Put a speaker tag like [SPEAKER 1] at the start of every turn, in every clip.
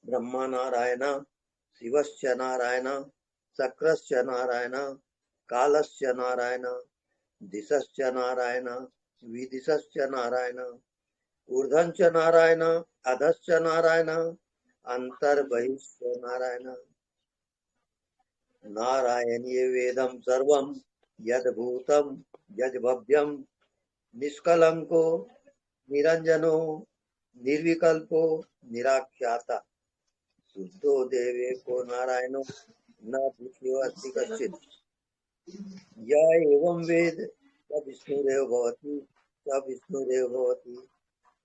[SPEAKER 1] ब्रह्मा नारायण शिवश्च नारायण शक्रश्च नारायण कालश्च नारायण दिशश्च नारायण विदिशश्च नारायण ऊर्ध्वश्च नारायण अधश्च नारायण अंतर्बहिश्च नारायण नारायणीय वेदम सर्वम यद्भूतम यद्भव्यम निष्कलंको निरंजनो निर्विकल्पो निराख्याता शुद्धो देवेको नारायणो न द्वितीयो अस्ति कश्चित् य एवं वेद स विष्णुरेव भवति स विष्णुरेव भवति।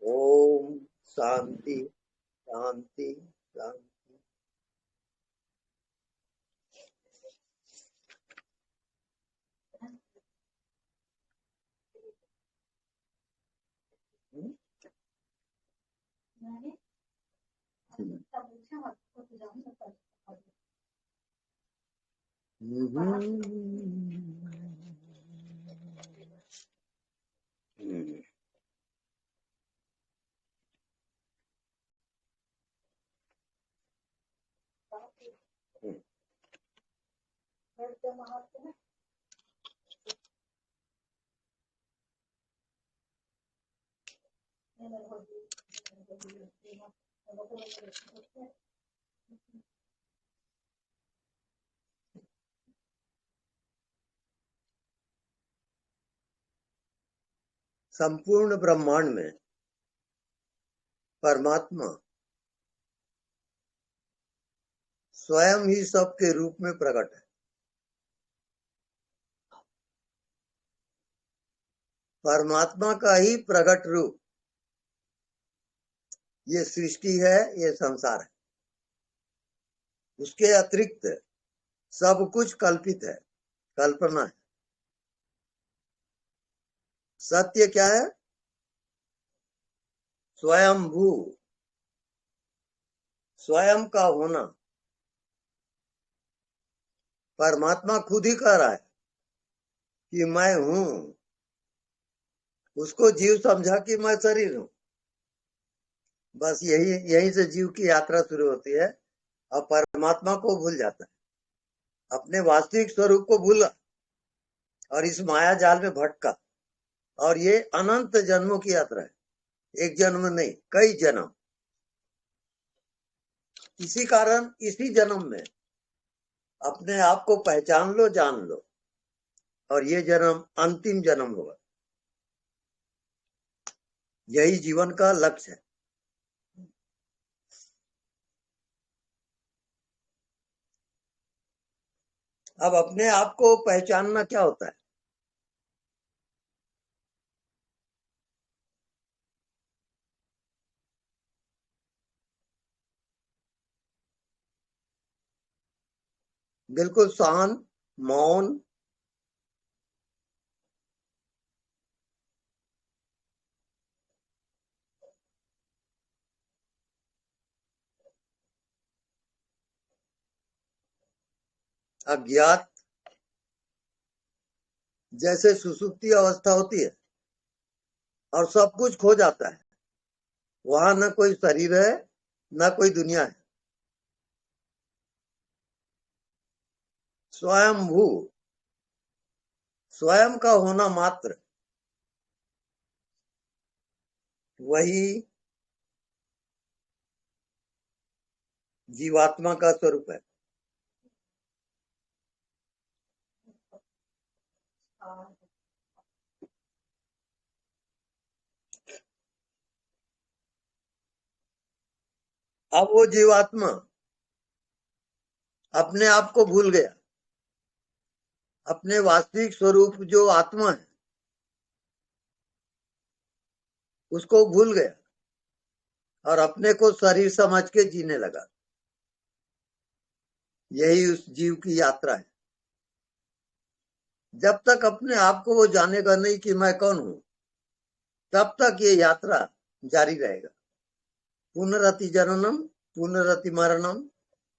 [SPEAKER 1] ओम शांति शांति शांति। संपूर्ण ब्रह्मांड में परमात्मा स्वयं ही सबके रूप में प्रकट है। परमात्मा का ही प्रकट रूप ये सृष्टि है, ये संसार है। उसके अतिरिक्त सब कुछ कल्पित है, कल्पना है। सत्य क्या है? स्वयंभू, स्वयं का होना। परमात्मा खुद ही कह रहा है कि मैं हूं। उसको जीव समझा कि मैं शरीर हूं। बस यहीं से जीव की यात्रा शुरू होती है और परमात्मा को भूल जाता है, अपने वास्तविक स्वरूप को भूला और इस माया जाल में भटका। और ये अनंत जन्मों की यात्रा है, एक जन्म नहीं, कई जन्म। इसी कारण इसी जन्म में अपने आप को पहचान लो, जान लो, और ये जन्म अंतिम जन्म होगा। यही जीवन का लक्ष्य है। अब अपने आप को पहचानना क्या होता है? बिल्कुल शांत, मौन, अज्ञात। जैसे सुसुप्ति अवस्था होती है और सब कुछ खो जाता है, वहां न कोई शरीर है, न कोई दुनिया है। स्वयंभू, स्वयं का होना मात्र, वही जीवात्मा का स्वरूप है। अब वो जीवात्मा अपने आप को भूल गया, अपने वास्तविक स्वरूप जो आत्मा है उसको भूल गया और अपने को शरीर समझ के जीने लगा। यही उस जीव की यात्रा है। जब तक अपने आप को वो जानेगा नहीं कि मैं कौन हूं, तब तक ये यात्रा जारी रहेगा। पुनरति जननम पुनरति मरणम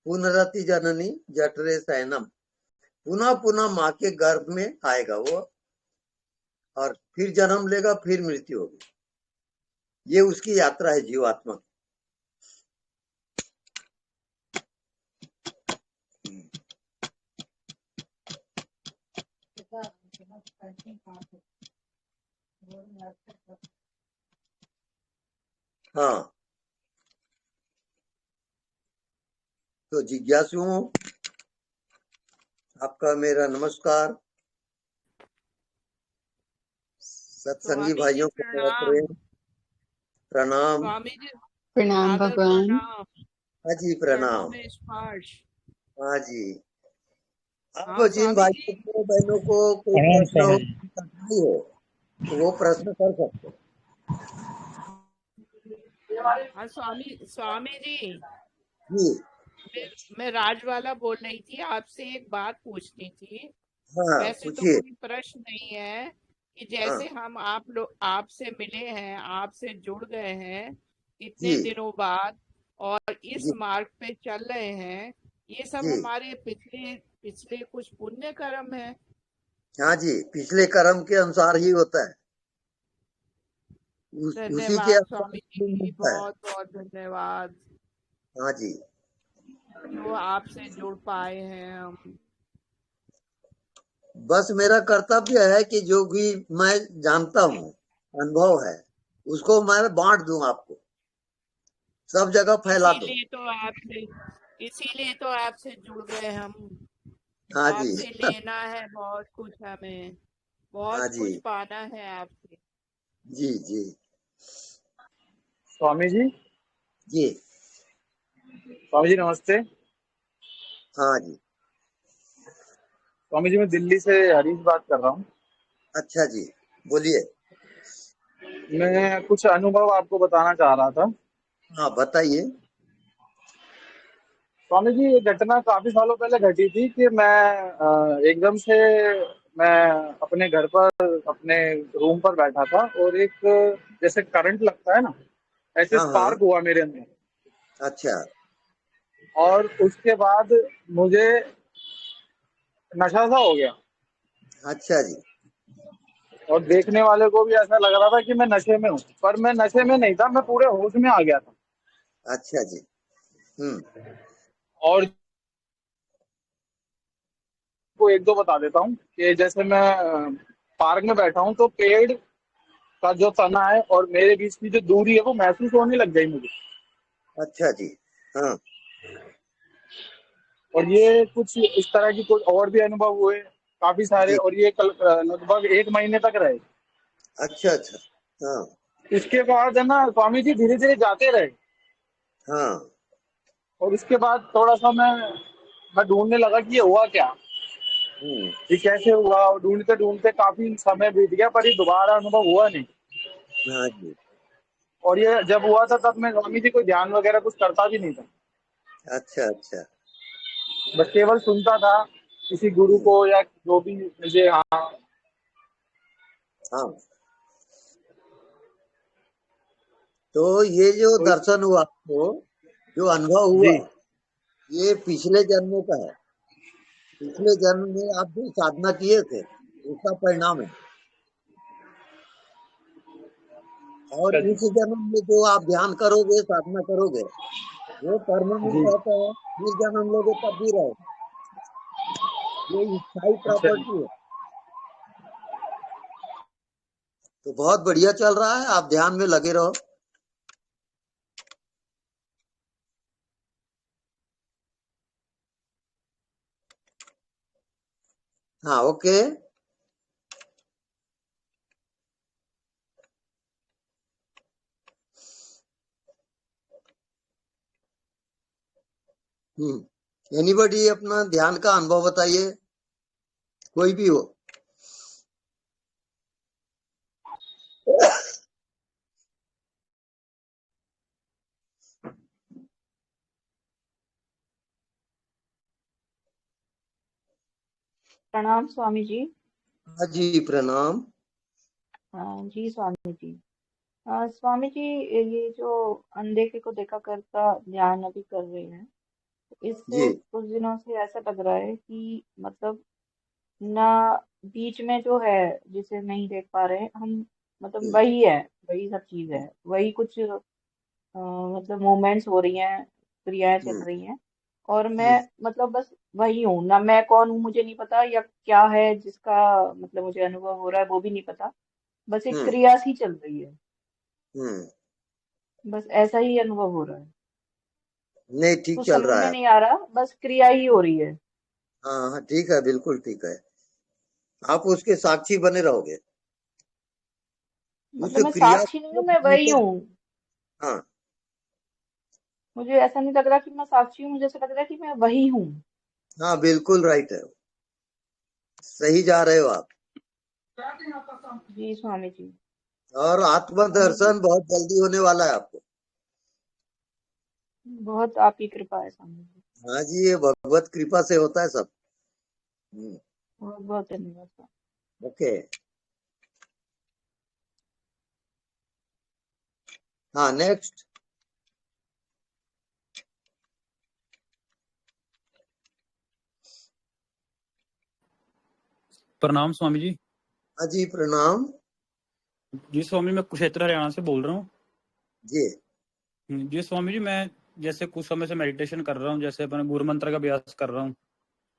[SPEAKER 1] पुनरति जननी जठरे शयनम। पुनः पुनः माँ के गर्भ में आएगा वो और फिर जन्म लेगा, फिर मृत्यु होगी। ये उसकी यात्रा है जीवात्मा। हाँ, तो जिज्ञासुओं, आपका मेरा नमस्कार। सत्संगी
[SPEAKER 2] स्वामी जी
[SPEAKER 1] भाइयों को मेरा
[SPEAKER 2] प्रणाम।
[SPEAKER 1] प्रेम प्रणाम।
[SPEAKER 2] स्वामी जी
[SPEAKER 3] प्रणाम
[SPEAKER 2] सादर
[SPEAKER 3] भगवान।
[SPEAKER 2] प्रणाम।
[SPEAKER 1] हाँ जी,
[SPEAKER 2] चरणों
[SPEAKER 1] प्रणाम।
[SPEAKER 2] में स्पर्श।
[SPEAKER 1] हाँ जी। अब
[SPEAKER 2] हाँ
[SPEAKER 1] जिन
[SPEAKER 2] स्वामी
[SPEAKER 1] भाइयों
[SPEAKER 2] जी।
[SPEAKER 1] को बहनों को कोई
[SPEAKER 4] प्रणाम
[SPEAKER 1] प्रश्न हो,
[SPEAKER 4] स्वामी जी।
[SPEAKER 1] कठिनाई हो, तो वो प्रश्न कर सकते हैं।
[SPEAKER 2] हाँ स्वामी स्वामी जी,
[SPEAKER 1] जी।
[SPEAKER 2] मैं राजवाला बोल रही थी, आपसे एक बात पूछनी थी।
[SPEAKER 1] हाँ,
[SPEAKER 2] वैसे तो
[SPEAKER 1] पूछिए।
[SPEAKER 2] कोई प्रश्न नहीं है कि
[SPEAKER 1] हाँ
[SPEAKER 2] जैसे हम आप लोग आपसे मिले हैं, आपसे जुड़ गए हैं
[SPEAKER 1] जी।
[SPEAKER 2] इतने दिनों बाद और इस
[SPEAKER 1] जी।
[SPEAKER 2] मार्ग पे चल रहे हैं, ये सब
[SPEAKER 1] जी।
[SPEAKER 2] हमारे पिछले पिछले कुछ पुण्य कर्म है।
[SPEAKER 1] हाँ जी, पिछले कर्म के अनुसार ही होता है। उसी के
[SPEAKER 2] धन्यवाद
[SPEAKER 1] अनुसार
[SPEAKER 2] स्वामी
[SPEAKER 1] फल
[SPEAKER 2] जी,
[SPEAKER 1] मिलता है।
[SPEAKER 2] बहुत बहुत धन्यवाद
[SPEAKER 1] हाँ जी।
[SPEAKER 2] जो आपसे जुड़ पाए हैं हम।
[SPEAKER 1] बस मेरा कर्तव्य है कि जो भी मैं जानता हूँ, अनुभव है, उसको मैं बांट दूं, आपको सब जगह फैला दूं।
[SPEAKER 2] इसीलिए तो आपसे इसीलिए तो आपसे जुड़ गए हम।
[SPEAKER 1] हाँ जी।
[SPEAKER 2] आपसे लेना है बहुत कुछ, हमें
[SPEAKER 1] हाँ
[SPEAKER 2] बहुत
[SPEAKER 1] जी।
[SPEAKER 2] कुछ पाना है आपसे।
[SPEAKER 1] जी। जी।
[SPEAKER 4] स्वामी जी,
[SPEAKER 1] जी।
[SPEAKER 4] स्वामी जी नमस्ते।
[SPEAKER 1] हाँ जी।
[SPEAKER 4] स्वामी जी मैं दिल्ली से हरीश बात कर रहा हूँ।
[SPEAKER 1] अच्छा जी, बोलिए।
[SPEAKER 4] मैं कुछ अनुभव आपको बताना चाह रहा था।
[SPEAKER 1] हाँ, बताइए।
[SPEAKER 4] स्वामी जी ये घटना काफी सालों पहले घटी थी कि मैं एकदम से मैं अपने घर पर अपने रूम पर बैठा था और एक जैसे करंट लगता है ना, ऐसे
[SPEAKER 1] हाँ हाँ।
[SPEAKER 4] स्पार्क हुआ मेरे अंदर।
[SPEAKER 1] अच्छा।
[SPEAKER 4] और उसके बाद मुझे नशा सा हो गया
[SPEAKER 1] अच्छा जी।
[SPEAKER 4] और देखने वाले को भी ऐसा लग रहा था कि मैं नशे में हूँ, पर मैं नशे में नहीं था, मैं पूरे होश में आ गया था।
[SPEAKER 1] अच्छा जी। हम्म।
[SPEAKER 4] और को एक दो बता देता हूँ कि जैसे मैं पार्क में बैठा हूँ तो पेड़ का जो तना है और मेरे बीच की जो दूरी है वो महसूस होने लग गई मुझे।
[SPEAKER 1] अच्छा जी। हाँ।
[SPEAKER 4] और ये कुछ इस तरह की कुछ और भी अनुभव हुए काफी सारे,
[SPEAKER 1] जी।
[SPEAKER 4] और ये लगभग 1 महीने तक रहे।
[SPEAKER 1] अच्छा अच्छा। हाँ।
[SPEAKER 4] इसके बाद है ना स्वामी जी धीरे धीरे जाते रहे।
[SPEAKER 1] हाँ।
[SPEAKER 4] और उसके बाद थोड़ा सा मैं ढूंढने लगा कि ये हुआ क्या,
[SPEAKER 1] हम्म।
[SPEAKER 4] ये कैसे हुआ, और ढूंढते ढूंढते काफी समय बीत गया पर ये दोबारा अनुभव हुआ नहीं।
[SPEAKER 1] हाँ जी।
[SPEAKER 4] और ये जब हुआ था तब मैं स्वामी जी कोई ध्यान वगैरह कुछ करता भी नहीं था,
[SPEAKER 1] अच्छा अच्छा।
[SPEAKER 4] बस केवल सुनता था किसी गुरु
[SPEAKER 1] हम्म।
[SPEAKER 4] को या जो भी मुझे। हाँ
[SPEAKER 1] हाँ, तो ये जो
[SPEAKER 4] तो
[SPEAKER 1] दर्शन हुआ आपको, जो अनुभव
[SPEAKER 4] जी।
[SPEAKER 1] हुआ, ये पिछले जन्मों का है। पिछले जन्म में आप जो साधना किए थे, उसका परिणाम है। और
[SPEAKER 4] अच्छा जी।
[SPEAKER 1] इस जन्म में जो आप ध्यान करोगे, साधना करोगे, वो परमानेंट
[SPEAKER 4] जी।
[SPEAKER 1] रहता है। फिर जन्म लोगे तब भी रहेगा। ये स्थायी
[SPEAKER 4] अच्छा जी।
[SPEAKER 1] प्रॉपर्टी है। तो बहुत बढ़िया चल रहा है, आप ध्यान में लगे रहो। हाँ, ओके। एनीबडी अपना ध्यान का अनुभव बताइए, कोई भी हो।
[SPEAKER 3] प्रणाम स्वामी जी।
[SPEAKER 1] हाँ जी, प्रणाम।
[SPEAKER 3] हाँ जी स्वामी जी। स्वामी जी, ये जो अनदेखे को देखा करता ध्यान अभी कर रहे हैं,
[SPEAKER 1] जी।
[SPEAKER 3] इससे कुछ दिनों से ऐसा लग रहा है कि मतलब ना, बीच में जो है जिसे नहीं देख पा रहे हैं हम, मतलब
[SPEAKER 1] जी।
[SPEAKER 3] वही है, वही सब चीज है, वही कुछ मतलब मूवमेंट्स हो रही हैं, क्रियाएं चल
[SPEAKER 1] हम्म।
[SPEAKER 3] रही हैं। और मैं मतलब बस वही हूँ, ना मैं कौन हूँ मुझे नहीं पता, या क्या है जिसका मतलब मुझे अनुभव हो रहा है वो भी नहीं पता। बस एक
[SPEAKER 1] हम्म
[SPEAKER 3] क्रिया सी चल रही है,
[SPEAKER 1] हम्म
[SPEAKER 3] बस ऐसा ही अनुभव हो रहा है।
[SPEAKER 1] नहीं, ठीक
[SPEAKER 3] कुछ
[SPEAKER 1] चल
[SPEAKER 3] समझ
[SPEAKER 1] रहा
[SPEAKER 3] में
[SPEAKER 1] है।
[SPEAKER 3] नहीं आ रहा, बस क्रिया ही हो रही है।
[SPEAKER 1] हाँ हाँ, ठीक है, बिल्कुल ठीक है। आप उसके साक्षी बने रहोगे। उस
[SPEAKER 3] मतलब मैं
[SPEAKER 1] क्रिया
[SPEAKER 3] साक्षी नहीं
[SPEAKER 1] को
[SPEAKER 3] हूँ, मैं वही
[SPEAKER 1] भीतर।
[SPEAKER 3] हूँ।
[SPEAKER 1] हाँ,
[SPEAKER 3] मुझे ऐसा नहीं लग रहा कि मैं साक्षी हूँ, मुझे ऐसा लग रहा है कि मैं वही हूँ।
[SPEAKER 1] हाँ, बिल्कुल राइट है। सही जा रहे हो आप।
[SPEAKER 3] जी स्वामी जी।
[SPEAKER 1] और
[SPEAKER 3] स्वामी जी,
[SPEAKER 1] आत्मदर्शन बहुत जल्दी होने वाला है आपको।
[SPEAKER 3] बहुत आपकी कृपा है स्वामी जी।
[SPEAKER 1] हाँ जी, ये भगवत कृपा से होता है सब।
[SPEAKER 3] बहुत बहुत धन्यवाद स्वामी।
[SPEAKER 1] ओके। हाँ, नेक्स्ट।
[SPEAKER 5] प्रणाम स्वामी जी।
[SPEAKER 1] हाँ जी, प्रणाम।
[SPEAKER 5] जी स्वामी, मैं कुरुक्षेत्र हरियाणा से बोल रहा हूँ।
[SPEAKER 1] जी।
[SPEAKER 5] जी स्वामी जी, मैं जैसे कुछ समय से मेडिटेशन कर रहा हूँ, जैसे अपने गुरु मंत्र का अभ्यास कर रहा हूँ।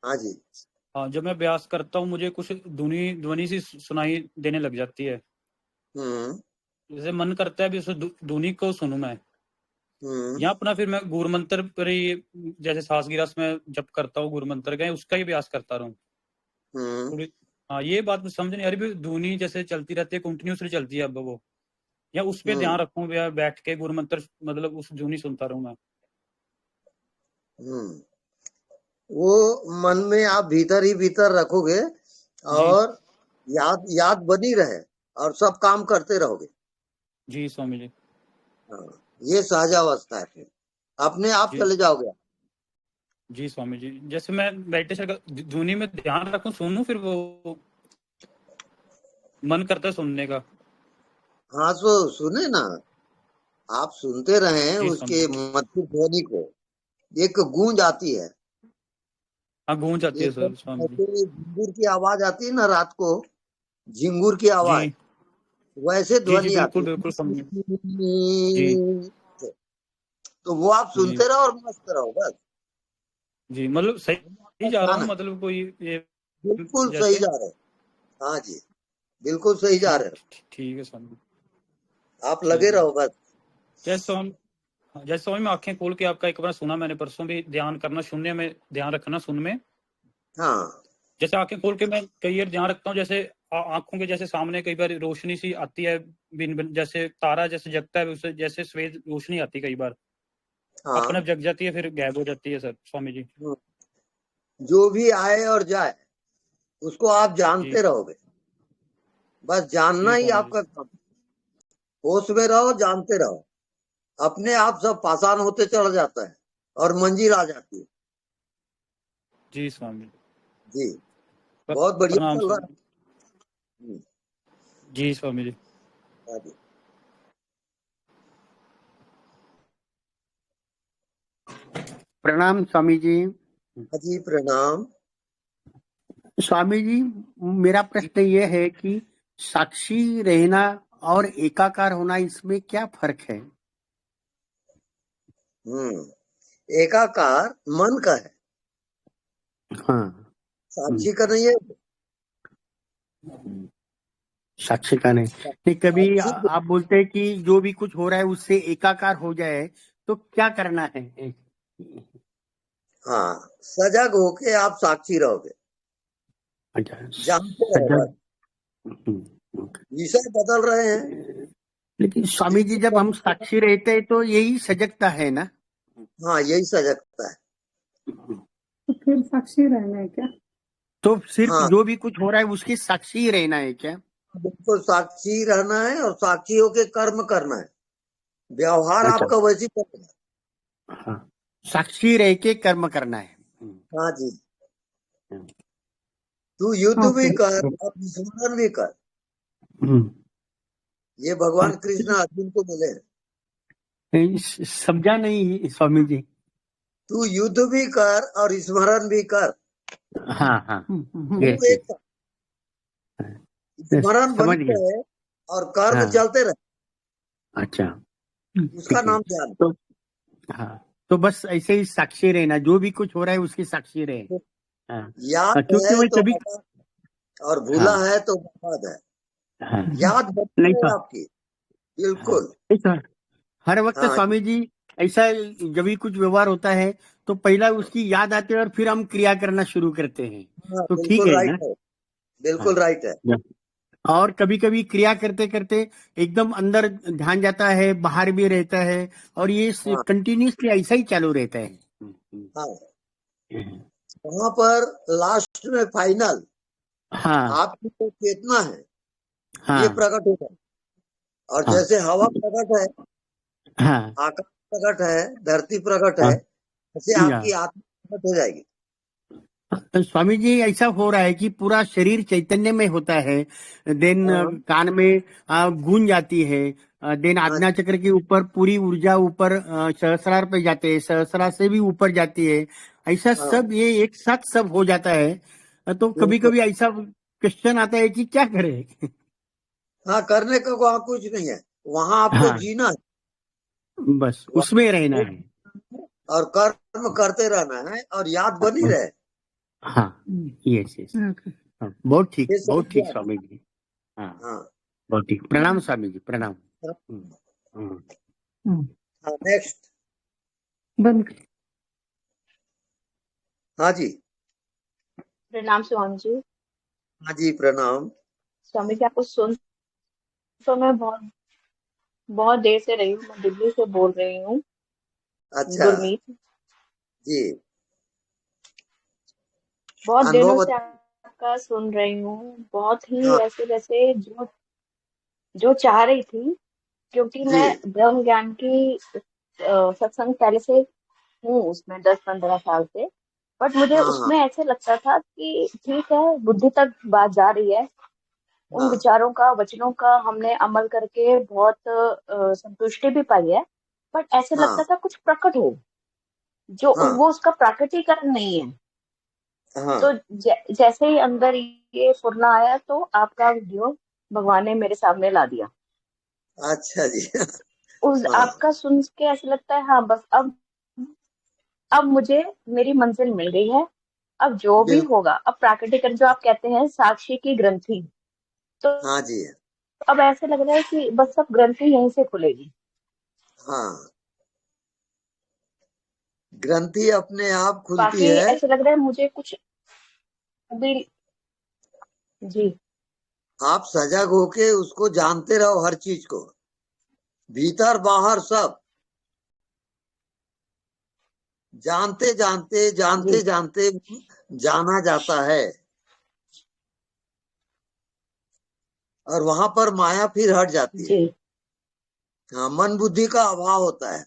[SPEAKER 1] हाँ जी।
[SPEAKER 5] हाँ, जब मैं अभ्यास करता हूँ मुझे कुछ ध्वनि ध्वनि सी सुनाई देने लग जाती है।
[SPEAKER 1] हम्म
[SPEAKER 5] जैसे मन करता है भी उस ध्वनि को सुनूं मैं।
[SPEAKER 1] हम्म
[SPEAKER 5] या अपना फिर मैं गुरु मंत्र पर ही जैसे सांस गिरास में जप करता हूँ गुरु मंत्र का, उसका ही अभ्यास करता रहूँ
[SPEAKER 1] हम्म
[SPEAKER 5] थोड़ी। हाँ, ये बात मुझे समझ नहीं आ रही भी ध्वनि जैसे चलती रहती है, कंटिन्यूसली चलती है अब वो, या उस पे
[SPEAKER 1] हम्म
[SPEAKER 5] ध्यान रखूं या बैठ के गुरु मंत्र मतलब उस ध्वनि सुनता रहूं मैं।
[SPEAKER 1] हम्म वो मन में आप भीतर ही भीतर रखोगे
[SPEAKER 5] जी
[SPEAKER 1] और याद याद बनी रहे और सब काम करते रहोगे।
[SPEAKER 5] जी स्वामी जी।
[SPEAKER 1] हाँ, ये सहजावस्था है, फिर अपने आप
[SPEAKER 5] जी
[SPEAKER 1] चले जाओगे।
[SPEAKER 5] जी स्वामी जी, जैसे मैं मेडिटेशन का ध्वनि में ध्यान रखूं सुनूं, फिर वो मन करता है सुनने का।
[SPEAKER 1] हाँ, तो सुने ना, आप सुनते रहे
[SPEAKER 5] जी स्वामी
[SPEAKER 1] उसके
[SPEAKER 5] जी।
[SPEAKER 1] मधुर ध्वनि को। एक गूंज आती है,
[SPEAKER 5] हाँ, गूंज आती है
[SPEAKER 1] एकदम
[SPEAKER 5] सर स्वामी जी।
[SPEAKER 1] जैसे झिंगुर की आवाज आती है ना रात को, झिंगुर की आवाज,
[SPEAKER 5] जी
[SPEAKER 1] वैसे
[SPEAKER 5] जी जी,
[SPEAKER 1] ध्वनि
[SPEAKER 5] बिल्कुल
[SPEAKER 1] आती
[SPEAKER 5] बिल्कुल समझ। जी
[SPEAKER 1] है। तो वो आप
[SPEAKER 5] जी
[SPEAKER 1] सुनते रहो और मस्त रहो बस।
[SPEAKER 5] जी, मतलब सही
[SPEAKER 1] आपका
[SPEAKER 5] जा रहा
[SPEAKER 1] ध्यान
[SPEAKER 5] हूँ,
[SPEAKER 1] है,
[SPEAKER 5] मतलब कोई ये
[SPEAKER 1] बिल्कुल सही
[SPEAKER 5] जैसे।
[SPEAKER 1] जा रहे हो। हाँ जी, बिल्कुल सही जा रहे
[SPEAKER 5] ठीक है स्वामी।
[SPEAKER 1] हो, आप लगे
[SPEAKER 5] ठीक है।
[SPEAKER 1] रहो बस।
[SPEAKER 5] जैसे स्वामी, जैसे स्वामी मैं आंखें खोल के आपका एक बार सुना मैंने परसों भी, ध्यान करना शून्य में ध्यान रखना सुन में।
[SPEAKER 1] हाँ
[SPEAKER 5] जैसे आंखें खोल के मैं कई बार ध्यान रखता हूँ, जैसे आंखों के जैसे सामने कई बार रोशनी सी आती है, बिन बिन जैसे तारा जैसे जगता है उसे जैसे सफेद रोशनी आती है कई बार, अपने
[SPEAKER 1] हाँ।
[SPEAKER 5] आप जग जाती है फिर गायब हो जाती है सर स्वामी जी।
[SPEAKER 1] हम्म, जो भी आए और जाए उसको आप
[SPEAKER 5] जी
[SPEAKER 1] जानते रहोगे, बस जानना
[SPEAKER 5] जी
[SPEAKER 1] ही
[SPEAKER 5] स्वामी जी।
[SPEAKER 1] आपका काम। होश में रहो, जानते रहो, अपने आप सब पासान होते चला जाता है और मंजिल आ जाती है।
[SPEAKER 5] जी स्वामी।
[SPEAKER 1] जी, बहुत बढ़िया
[SPEAKER 5] प्रणाम
[SPEAKER 1] चल रहा है।
[SPEAKER 5] स्वामी। जी स्वामी जी।
[SPEAKER 1] हाँ जी।
[SPEAKER 6] प्रणाम स्वामी जी।
[SPEAKER 1] हाँ जी, प्रणाम।
[SPEAKER 6] स्वामी जी, मेरा प्रश्न ये है कि साक्षी रहना और एकाकार होना, इसमें क्या फर्क है?
[SPEAKER 1] एकाकार मन का है,
[SPEAKER 6] हाँ।
[SPEAKER 1] साक्षी का नहीं है।
[SPEAKER 6] साक्षी का नहीं। नहीं, कभी
[SPEAKER 1] साक्षी,
[SPEAKER 6] आप बोलते हैं कि जो भी कुछ हो रहा है उससे एकाकार हो जाए, तो क्या करना है?
[SPEAKER 1] हाँ, सजग होके आप साक्षी रहोगे,
[SPEAKER 6] अच्छा,
[SPEAKER 1] जानते रहो
[SPEAKER 6] सजग।
[SPEAKER 1] बस। विषय बदल रहे हैं,
[SPEAKER 6] लेकिन स्वामी जी, जब हम
[SPEAKER 1] लेकिन
[SPEAKER 6] साक्षी रहते हैं तो यही सजगता है ना?
[SPEAKER 1] हाँ, यही सजगता है।
[SPEAKER 7] तो फिर साक्षी रहना है क्या?
[SPEAKER 6] तो सिर्फ
[SPEAKER 1] हाँ,
[SPEAKER 6] जो भी कुछ हो रहा है उसकी साक्षी ही रहना है क्या?
[SPEAKER 1] बिल्कुल साक्षी रहना है और साक्षी होके कर्म करना है, व्यवहार
[SPEAKER 6] अच्छा।
[SPEAKER 1] आपका वैसी करना है।
[SPEAKER 6] हाँ, साक्षी रह के कर्म करना है।
[SPEAKER 1] हाँ जी, तू युद्ध भी
[SPEAKER 7] ओके।
[SPEAKER 1] कर और स्मरण भी कर। ये भगवान कृष्ण अर्जुन को बोले हैं,
[SPEAKER 6] समझा नहीं स्वामी जी।
[SPEAKER 1] तू युद्ध भी कर और स्मरण भी कर।
[SPEAKER 6] हाँ हाँ,
[SPEAKER 1] तू
[SPEAKER 6] यस
[SPEAKER 1] एक
[SPEAKER 6] यस,
[SPEAKER 1] स्मरण
[SPEAKER 6] समझ
[SPEAKER 1] बनी
[SPEAKER 6] गया।
[SPEAKER 1] रहे और कर्म
[SPEAKER 6] हाँ,
[SPEAKER 1] चलते रहे,
[SPEAKER 6] अच्छा,
[SPEAKER 1] उसका
[SPEAKER 6] ठीक है।
[SPEAKER 1] नाम ध्यान।
[SPEAKER 6] तो हाँ, तो बस ऐसे ही साक्षी रहना, जो भी कुछ हो रहा है उसकी साक्षी रहे। हाँ,
[SPEAKER 1] याद
[SPEAKER 6] क्योंकि
[SPEAKER 1] है
[SPEAKER 6] मैं
[SPEAKER 1] तो
[SPEAKER 6] कभी,
[SPEAKER 1] बता और भूला
[SPEAKER 6] हाँ
[SPEAKER 1] है तो बर्बाद है।
[SPEAKER 6] हाँ,
[SPEAKER 1] याद बनी
[SPEAKER 6] नहीं
[SPEAKER 1] है
[SPEAKER 6] तो,
[SPEAKER 1] आपकी,
[SPEAKER 6] हाँ
[SPEAKER 1] बिल्कुल।
[SPEAKER 6] नहीं तो हर वक्त
[SPEAKER 1] हाँ
[SPEAKER 6] स्वामी जी ऐसा, जब भी कुछ व्यवहार होता है तो पहला उसकी याद आती है और फिर हम क्रिया करना शुरू करते हैं,
[SPEAKER 1] हाँ,
[SPEAKER 6] तो ठीक
[SPEAKER 1] बिल्कुल
[SPEAKER 6] है
[SPEAKER 1] राइट
[SPEAKER 6] ना?
[SPEAKER 1] है,
[SPEAKER 6] हाँ,
[SPEAKER 1] बिल्कुल राइट है।
[SPEAKER 6] और कभी कभी क्रिया करते करते एकदम अंदर ध्यान जाता है, बाहर भी रहता है, और ये
[SPEAKER 1] हाँ
[SPEAKER 6] कंटिन्यूसली ऐसा ही चालू रहता है।
[SPEAKER 1] हाँ, वहां पर लास्ट में फाइनल
[SPEAKER 6] हाँ
[SPEAKER 1] आपकी जो चेतना है ये
[SPEAKER 6] हाँ
[SPEAKER 1] प्रकट होता है। और
[SPEAKER 6] हाँ
[SPEAKER 1] जैसे हवा प्रकट है,
[SPEAKER 6] हाँ
[SPEAKER 1] आकाश प्रकट है, धरती प्रकट है,
[SPEAKER 6] हाँ
[SPEAKER 1] ऐसे
[SPEAKER 6] या।
[SPEAKER 1] आपकी आत्मा प्रकट हो जाएगी।
[SPEAKER 6] स्वामी जी ऐसा हो रहा है कि पूरा शरीर चैतन्य में होता है, देन
[SPEAKER 1] हाँ
[SPEAKER 6] कान में गूंज आती है, देन
[SPEAKER 1] हाँ
[SPEAKER 6] आज्ञा चक्र के ऊपर पूरी ऊर्जा ऊपर सहस्रार पे जाते हैं, सहस्रार से भी ऊपर जाती है। ऐसा
[SPEAKER 1] हाँ,
[SPEAKER 6] सब ये एक साथ सब हो जाता है। तो कभी
[SPEAKER 1] बिल्कुल।
[SPEAKER 6] कभी ऐसा क्वेश्चन आता है कि क्या करें।
[SPEAKER 1] हाँ, करने का वहां कुछ नहीं है, वहां आपको
[SPEAKER 6] हाँ,
[SPEAKER 1] जीना है,
[SPEAKER 6] बस
[SPEAKER 1] वहां
[SPEAKER 6] उसमें रहना
[SPEAKER 1] आपको
[SPEAKER 6] है।
[SPEAKER 1] और कर्म करते रहना है और याद बनी रहे।
[SPEAKER 6] हाँ, यस यस,
[SPEAKER 7] ओके।
[SPEAKER 6] हाँ, बहुत ठीक,
[SPEAKER 1] ये
[SPEAKER 6] बहुत ठीक
[SPEAKER 1] समझिए आप।
[SPEAKER 6] स्वामी जी। हाँ,
[SPEAKER 1] हाँ
[SPEAKER 6] बहुत ठीक, प्रणाम स्वामी जी, प्रणाम। हम्म, हम्म।
[SPEAKER 7] हम्म,
[SPEAKER 1] हाँ, नेक्स्ट।
[SPEAKER 7] बंद कर।
[SPEAKER 1] हाँ जी,
[SPEAKER 3] प्रणाम स्वामी जी।
[SPEAKER 1] हाँ जी, प्रणाम।
[SPEAKER 3] स्वामी जी आपको सुन तो मैं बहुत बहुत देर से रही हूँ, मैं दिल्ली से बोल रही हूँ,
[SPEAKER 1] अच्छा
[SPEAKER 3] गुरमीत।
[SPEAKER 1] जी,
[SPEAKER 3] बहुत दिनों
[SPEAKER 1] अनुभव
[SPEAKER 3] से आपका सुन रही हूँ, बहुत ही
[SPEAKER 1] हाँ
[SPEAKER 3] ऐसे जैसे जो जो चाह रही थी, क्योंकि
[SPEAKER 1] जी,
[SPEAKER 3] मैं ब्रह्म ज्ञान की सत्संग पहले से हूँ उसमें 10-15 साल से। बट मुझे
[SPEAKER 1] हाँ हाँ
[SPEAKER 3] उसमें ऐसे लगता था कि ठीक है, बुद्धि तक बात जा रही है, उन
[SPEAKER 1] हाँ
[SPEAKER 3] विचारों का वचनों का हमने अमल करके बहुत संतुष्टि भी पाई है। बट ऐसे
[SPEAKER 1] हाँ
[SPEAKER 3] लगता था कुछ प्रकट हो, जो
[SPEAKER 1] हाँ
[SPEAKER 3] वो उसका प्राकृतिकरण नहीं है।
[SPEAKER 1] हाँ,
[SPEAKER 3] तो जैसे ही अंदर ये फुरना आया तो आपका वीडियो भगवान ने मेरे सामने ला दिया।
[SPEAKER 1] अच्छा जी।
[SPEAKER 3] उस
[SPEAKER 1] हाँ
[SPEAKER 3] आपका सुन के ऐसा लगता है हाँ बस अब मुझे मेरी मंजिल मिल गई है। अब जो भी
[SPEAKER 1] बिल्कुल,
[SPEAKER 3] होगा, अब प्राकृतिक जो आप कहते हैं साक्षी की ग्रंथि, तो
[SPEAKER 1] हाँ जी,
[SPEAKER 3] अब ऐसे लग रहा है कि बस अब ग्रंथि यहीं से खुलेगी।
[SPEAKER 1] हाँ, ग्रंथि अपने आप खुलती
[SPEAKER 3] बाकी
[SPEAKER 1] है।
[SPEAKER 3] ऐसे लग रहा है मुझे कुछ अभी। जी
[SPEAKER 1] आप सजग होके उसको जानते रहो, हर चीज को, भीतर बाहर सब, जानते जानते जानते
[SPEAKER 3] जी
[SPEAKER 1] जानते जाना जाता है। और वहां पर माया फिर हट जाती है।
[SPEAKER 3] जी
[SPEAKER 1] हाँ, मन बुद्धि का अभाव होता है।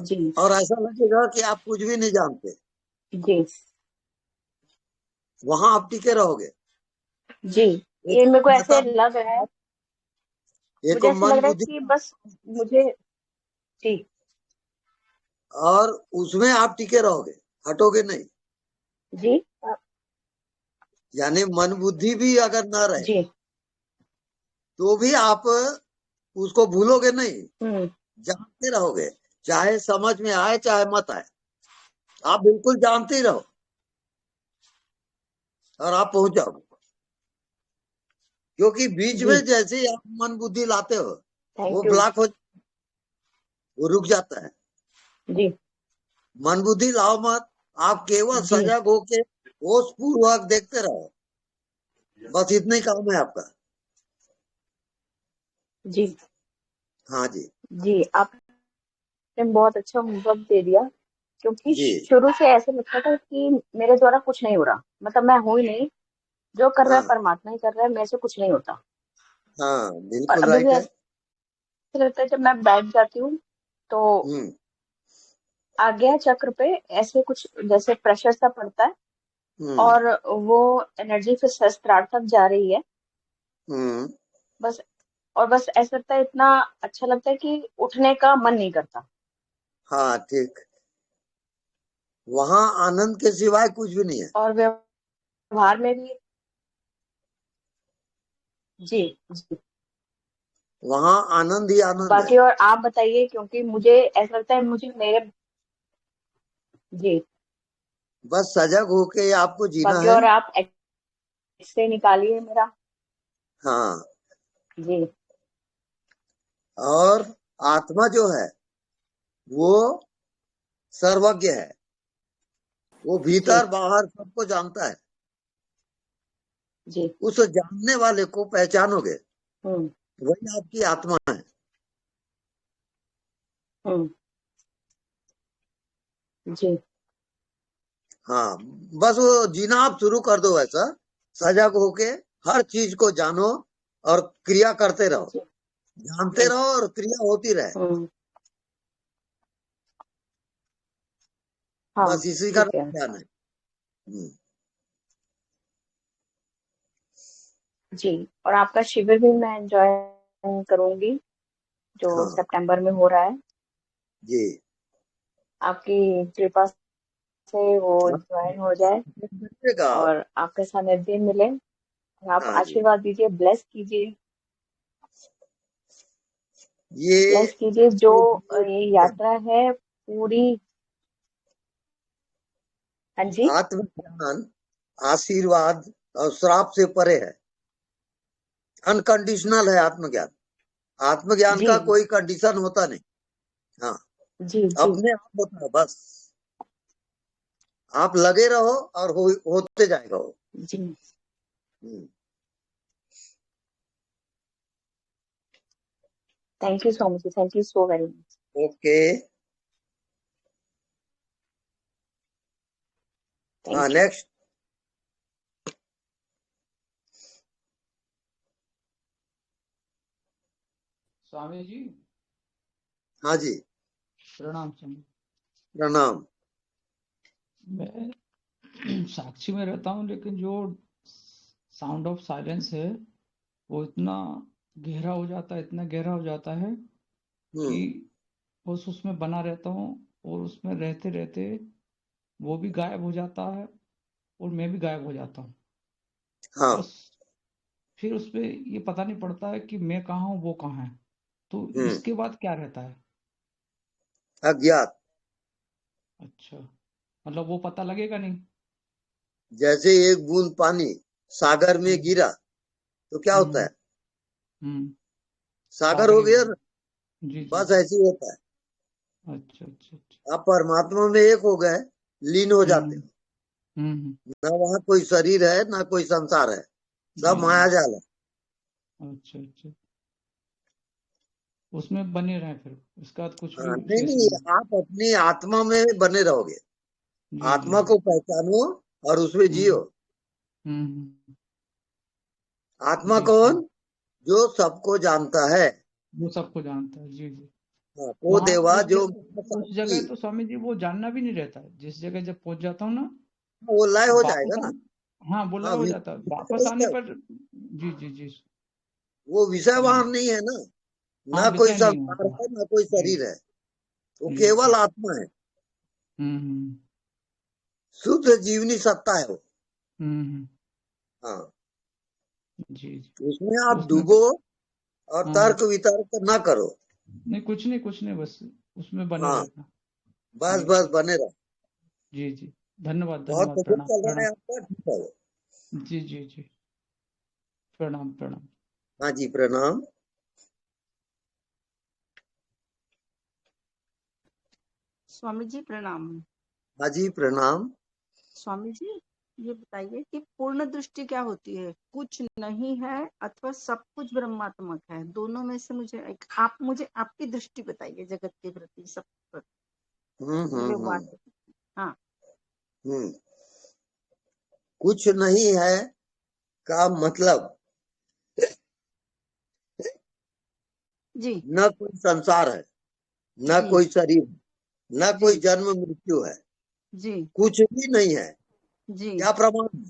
[SPEAKER 3] जी
[SPEAKER 1] और ऐसा लगेगा कि आप कुछ भी नहीं जानते,
[SPEAKER 3] जी
[SPEAKER 1] वहां आप टिके रहोगे।
[SPEAKER 3] जी।
[SPEAKER 1] एक
[SPEAKER 3] ये मेरे को
[SPEAKER 1] माता,
[SPEAKER 3] ऐसे लग रहा है,
[SPEAKER 1] एक
[SPEAKER 3] मुझे ऐसे लग
[SPEAKER 1] मन
[SPEAKER 3] रहा है
[SPEAKER 1] बुद्धि,
[SPEAKER 3] कि बस मुझे। जी
[SPEAKER 1] और उसमें आप टिके रहोगे, हटोगे नहीं।
[SPEAKER 3] जी
[SPEAKER 1] यानी मन बुद्धि भी अगर न रहे
[SPEAKER 3] जी।
[SPEAKER 1] तो भी आप उसको भूलोगे नहीं,
[SPEAKER 3] हम्म।
[SPEAKER 1] जानते रहोगे, चाहे समझ में आए चाहे मत आए, आप बिल्कुल जानते ही रहो और आप पहुंच जाओगे। क्योंकि बीच में
[SPEAKER 3] जी
[SPEAKER 1] जैसे ही आप मन बुद्धि लाते हो वो
[SPEAKER 3] थैंक यू।
[SPEAKER 1] ब्लॉक हो, वो रुक जाता है।
[SPEAKER 3] जी
[SPEAKER 1] मन बुद्धि लाओ मत, आप केवल
[SPEAKER 3] जी
[SPEAKER 1] सजग होके होश पूर्वक देखते रहो, बस इतना ही काम है आपका।
[SPEAKER 3] जी
[SPEAKER 1] हाँ जी,
[SPEAKER 3] जी। आपने बहुत अच्छा अनुभव दे दिया, क्योंकि
[SPEAKER 1] जी,
[SPEAKER 3] शुरू से ऐसे लगता था कि मेरे द्वारा कुछ नहीं हो रहा, मतलब मैं हूं ही नहीं, जो कर रहा है
[SPEAKER 1] हाँ
[SPEAKER 3] परमात्मा ही कर रहा है, मेरे से कुछ नहीं होता।
[SPEAKER 1] हाँ,
[SPEAKER 3] और
[SPEAKER 1] बिल्कुल
[SPEAKER 3] अभी भी
[SPEAKER 1] राइट है।
[SPEAKER 3] ऐसा लगता है जब मैं बैठ जाती हूँ तो
[SPEAKER 1] हम्म
[SPEAKER 3] आज्ञा चक्र पे ऐसे कुछ जैसे प्रेशर सा पड़ता है,
[SPEAKER 1] हम्म
[SPEAKER 3] और वो एनर्जी फिर सहस्त्रार तक जा रही है।
[SPEAKER 1] हम्म,
[SPEAKER 3] बस, और बस ऐसा लगता है, इतना अच्छा लगता है कि उठने का मन नहीं करता।
[SPEAKER 1] हाँ ठीक, वहां आनंद के सिवाय कुछ भी नहीं है।
[SPEAKER 3] और व्यवहार में भी। जी जी
[SPEAKER 1] वहां आनंद ही आनंद है।
[SPEAKER 3] बाकी और आप बताइए, क्योंकि मुझे ऐसा लगता है मुझे मेरे जी
[SPEAKER 1] बस सजग होके आपको जीना
[SPEAKER 3] बाकी
[SPEAKER 1] है।
[SPEAKER 3] और आप से निकालिए मेरा।
[SPEAKER 1] हाँ,
[SPEAKER 3] जी
[SPEAKER 1] और आत्मा जो है वो सर्वज्ञ है, वो
[SPEAKER 3] जी
[SPEAKER 1] भीतर बाहर सबको जानता है।
[SPEAKER 3] जी
[SPEAKER 1] उस जानने वाले को पहचानोगे,
[SPEAKER 3] हम्म
[SPEAKER 1] वही आपकी आत्मा है।
[SPEAKER 3] हम्म जी
[SPEAKER 1] हाँ, बस वो जीना आप शुरू कर दो ऐसा, सजग होके हर चीज को जानो और क्रिया करते रहो,
[SPEAKER 3] जी
[SPEAKER 1] जानते
[SPEAKER 3] जी
[SPEAKER 1] रहो और क्रिया होती रहे।
[SPEAKER 3] हाँ
[SPEAKER 1] बस इसी का
[SPEAKER 3] ठीक है।
[SPEAKER 1] ध्यान है।
[SPEAKER 3] जी, और आपका शिविर भी मैं ज्वाइन करूंगी जो
[SPEAKER 1] हाँ
[SPEAKER 3] सितंबर में हो रहा है।
[SPEAKER 1] जी।
[SPEAKER 3] आपकी कृपा से वो
[SPEAKER 1] हाँ,
[SPEAKER 3] ज्वाइन हो जाए
[SPEAKER 1] देखिएगा आप।
[SPEAKER 3] और आपके सानिध्य मिले, और आप
[SPEAKER 1] हाँ जी,
[SPEAKER 3] आशीर्वाद दीजिए, ब्लेस कीजिए
[SPEAKER 1] ये
[SPEAKER 3] जो ये यात्रा है पूरी। हाँ जी
[SPEAKER 1] आत्मज्ञान आशीर्वाद और श्राप से परे है, अनकंडीशनल है आत्मज्ञान। आत्मज्ञान
[SPEAKER 3] जी
[SPEAKER 1] का कोई कंडीशन होता नहीं। हाँ,
[SPEAKER 3] जी जी
[SPEAKER 1] अपने आप होता है बस, आप लगे रहो और होते जाएगा वो।
[SPEAKER 3] जी
[SPEAKER 1] hmm,
[SPEAKER 3] thank you so much, thank you so very much.
[SPEAKER 1] Okay. हाँ,
[SPEAKER 3] thank you.
[SPEAKER 1] Next.
[SPEAKER 8] Swami ji
[SPEAKER 1] हाँ जी,
[SPEAKER 8] प्रणाम। स्वामी
[SPEAKER 1] प्रणाम।
[SPEAKER 8] मैं साक्षी में रहता हूँ, लेकिन जो साउंड ऑफ साइलेंस है वो इतना गहरा हो जाता है, इतना गहरा हो जाता है कि बस उसमें बना रहता हूँ, और उसमें रहते रहते वो भी गायब हो जाता है और मैं भी गायब हो जाता हूँ।
[SPEAKER 1] हाँ,
[SPEAKER 8] बस फिर उसमें ये पता नहीं पड़ता है कि मैं कहाँ हूँ, वो कहाँ है। तो इसके बाद क्या रहता है?
[SPEAKER 1] अज्ञात।
[SPEAKER 8] अच्छा, मतलब वो पता लगेगा नहीं।
[SPEAKER 1] जैसे एक बूंद पानी सागर में गिरा तो क्या होता है,
[SPEAKER 8] हम्म
[SPEAKER 1] सागर
[SPEAKER 8] सागर
[SPEAKER 1] हो
[SPEAKER 8] ही
[SPEAKER 1] गया
[SPEAKER 8] होगा।
[SPEAKER 1] ना।
[SPEAKER 8] जी जी।
[SPEAKER 1] बस ऐसे ही होता है।
[SPEAKER 8] अच्छा अच्छा अच्छा।
[SPEAKER 1] आप परमात्मा में एक हो गए, लीन हो जाते
[SPEAKER 8] हम्म
[SPEAKER 1] हो।
[SPEAKER 8] हम्म
[SPEAKER 1] ना वहाँ कोई शरीर है ना कोई संसार है,
[SPEAKER 8] जी
[SPEAKER 1] सब
[SPEAKER 8] जी।
[SPEAKER 1] माया जाल है।
[SPEAKER 8] अच्छा अच्छा, उसमें बने रहे, फिर उसके बाद कुछ
[SPEAKER 1] हाँ,
[SPEAKER 8] भी
[SPEAKER 1] नहीं
[SPEAKER 8] शेष
[SPEAKER 1] नहीं,
[SPEAKER 8] नहीं।
[SPEAKER 1] आप अपनी आत्मा में बने रहोगे।
[SPEAKER 8] जी जी
[SPEAKER 1] आत्मा
[SPEAKER 8] जी।
[SPEAKER 1] को पहचानो और उसमें जियो।
[SPEAKER 8] हम्म हम्म।
[SPEAKER 1] आत्मा
[SPEAKER 8] जी
[SPEAKER 1] कौन?
[SPEAKER 8] स्वामी,
[SPEAKER 1] जो सबको जानता है।
[SPEAKER 8] वो सबको जानता है। जी जी।
[SPEAKER 1] हाँ, वो
[SPEAKER 8] वहां
[SPEAKER 1] देवा जो
[SPEAKER 8] उस
[SPEAKER 1] साक्षी,
[SPEAKER 8] जगह तो स्वामी जी वो जानना भी नहीं रहता है। जिस जगह जब पहुंच जाता हूँ ना,
[SPEAKER 1] वो लय हो
[SPEAKER 8] वापस
[SPEAKER 1] जाएगा ना।
[SPEAKER 8] आने, हाँ वो लय
[SPEAKER 1] हाँ,
[SPEAKER 8] हो जाता है,
[SPEAKER 1] विषय
[SPEAKER 8] वापस
[SPEAKER 1] नहीं
[SPEAKER 8] आने
[SPEAKER 1] है,
[SPEAKER 8] पर। जी जी जी।
[SPEAKER 1] वो विषय वहां
[SPEAKER 8] हम्म,
[SPEAKER 1] नहीं है ना।
[SPEAKER 8] हाँ
[SPEAKER 1] ना कोई
[SPEAKER 8] विषय नहीं
[SPEAKER 1] संसार
[SPEAKER 8] होता।
[SPEAKER 1] है ना कोई
[SPEAKER 8] जी
[SPEAKER 1] शरीर है, वो
[SPEAKER 8] जी
[SPEAKER 1] केवल
[SPEAKER 8] जी।
[SPEAKER 1] आत्मा है।
[SPEAKER 8] हम्म।
[SPEAKER 1] शुद्ध जीवनी सत्ता है वो।
[SPEAKER 8] हम्म।
[SPEAKER 1] हाँ,
[SPEAKER 8] जी जी।
[SPEAKER 1] उसमें
[SPEAKER 8] तो
[SPEAKER 1] आप
[SPEAKER 8] उसमें
[SPEAKER 1] डूबो और
[SPEAKER 8] हाँ,
[SPEAKER 1] तर्क वितर्क ना करो।
[SPEAKER 8] नहीं कुछ नहीं, बस उसमें बने
[SPEAKER 1] हाँ,
[SPEAKER 8] रहना।
[SPEAKER 1] बस
[SPEAKER 8] जी
[SPEAKER 1] बस
[SPEAKER 8] जी
[SPEAKER 1] बने रहो।
[SPEAKER 8] जी जी। धन्यवाद
[SPEAKER 1] बहुत
[SPEAKER 8] धन्यवाद,
[SPEAKER 1] कुछ
[SPEAKER 8] प्रणाम
[SPEAKER 1] चल रहा
[SPEAKER 8] प्रणाम।
[SPEAKER 1] है आपका, ठीक है वो।
[SPEAKER 8] जी जी जी, प्रणाम प्रणाम।
[SPEAKER 1] हाँ जी, प्रणाम।
[SPEAKER 9] स्वामी जी प्रणाम।
[SPEAKER 1] हाँ जी, प्रणाम।
[SPEAKER 9] स्वामी जी ये बताइए कि पूर्ण दृष्टि क्या होती है? कुछ नहीं है अथवा सब कुछ ब्रह्मात्मक है, दोनों में से मुझे एक, आप मुझे आपकी दृष्टि बताइए जगत के प्रति, सब प्रति, व्यवहार
[SPEAKER 1] हम्म।
[SPEAKER 9] प्रति। हाँ
[SPEAKER 1] हम्म, कुछ नहीं है का मतलब
[SPEAKER 9] जी
[SPEAKER 1] न कोई संसार है, न
[SPEAKER 9] जी
[SPEAKER 1] कोई शरीर, न
[SPEAKER 9] जी
[SPEAKER 1] कोई जन्म मृत्यु है,
[SPEAKER 9] जी
[SPEAKER 1] कुछ भी नहीं है।
[SPEAKER 9] जी
[SPEAKER 1] क्या प्रमाण है?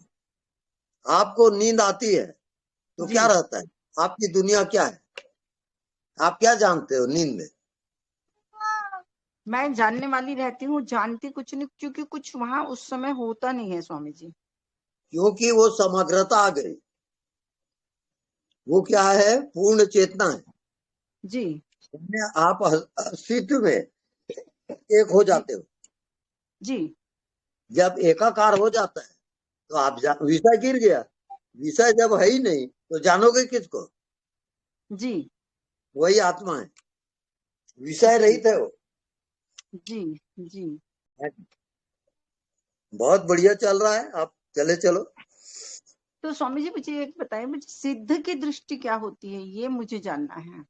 [SPEAKER 1] आपको नींद आती है तो
[SPEAKER 9] जी।
[SPEAKER 1] क्या रहता है? आपकी दुनिया क्या है? आप क्या जानते हो नींद में?
[SPEAKER 9] मैं जानने वाली रहती हूँ, जानती कुछ नहीं, क्योंकि कुछ वहां उस समय होता नहीं है स्वामी जी।
[SPEAKER 1] क्योंकि वो समग्रता आ गई। वो क्या है? पूर्ण चेतना है।
[SPEAKER 9] जी
[SPEAKER 1] यानी आप अस्तित्व में एक हो
[SPEAKER 9] जी
[SPEAKER 1] जाते हो।
[SPEAKER 9] जी
[SPEAKER 1] जब एकाकार हो जाता है तो आप विषय गिर गया, विषय जब है ही नहीं तो जानोगे किसको?
[SPEAKER 9] जी
[SPEAKER 1] वही आत्मा है, विषय
[SPEAKER 9] जी
[SPEAKER 1] रहित है वो।
[SPEAKER 9] जी जी
[SPEAKER 1] बहुत बढ़िया चल रहा है, आप चले चलो।
[SPEAKER 9] तो स्वामी जी मुझे एक बताइए, मुझे सिद्ध की दृष्टि क्या होती है, ये मुझे जानना है।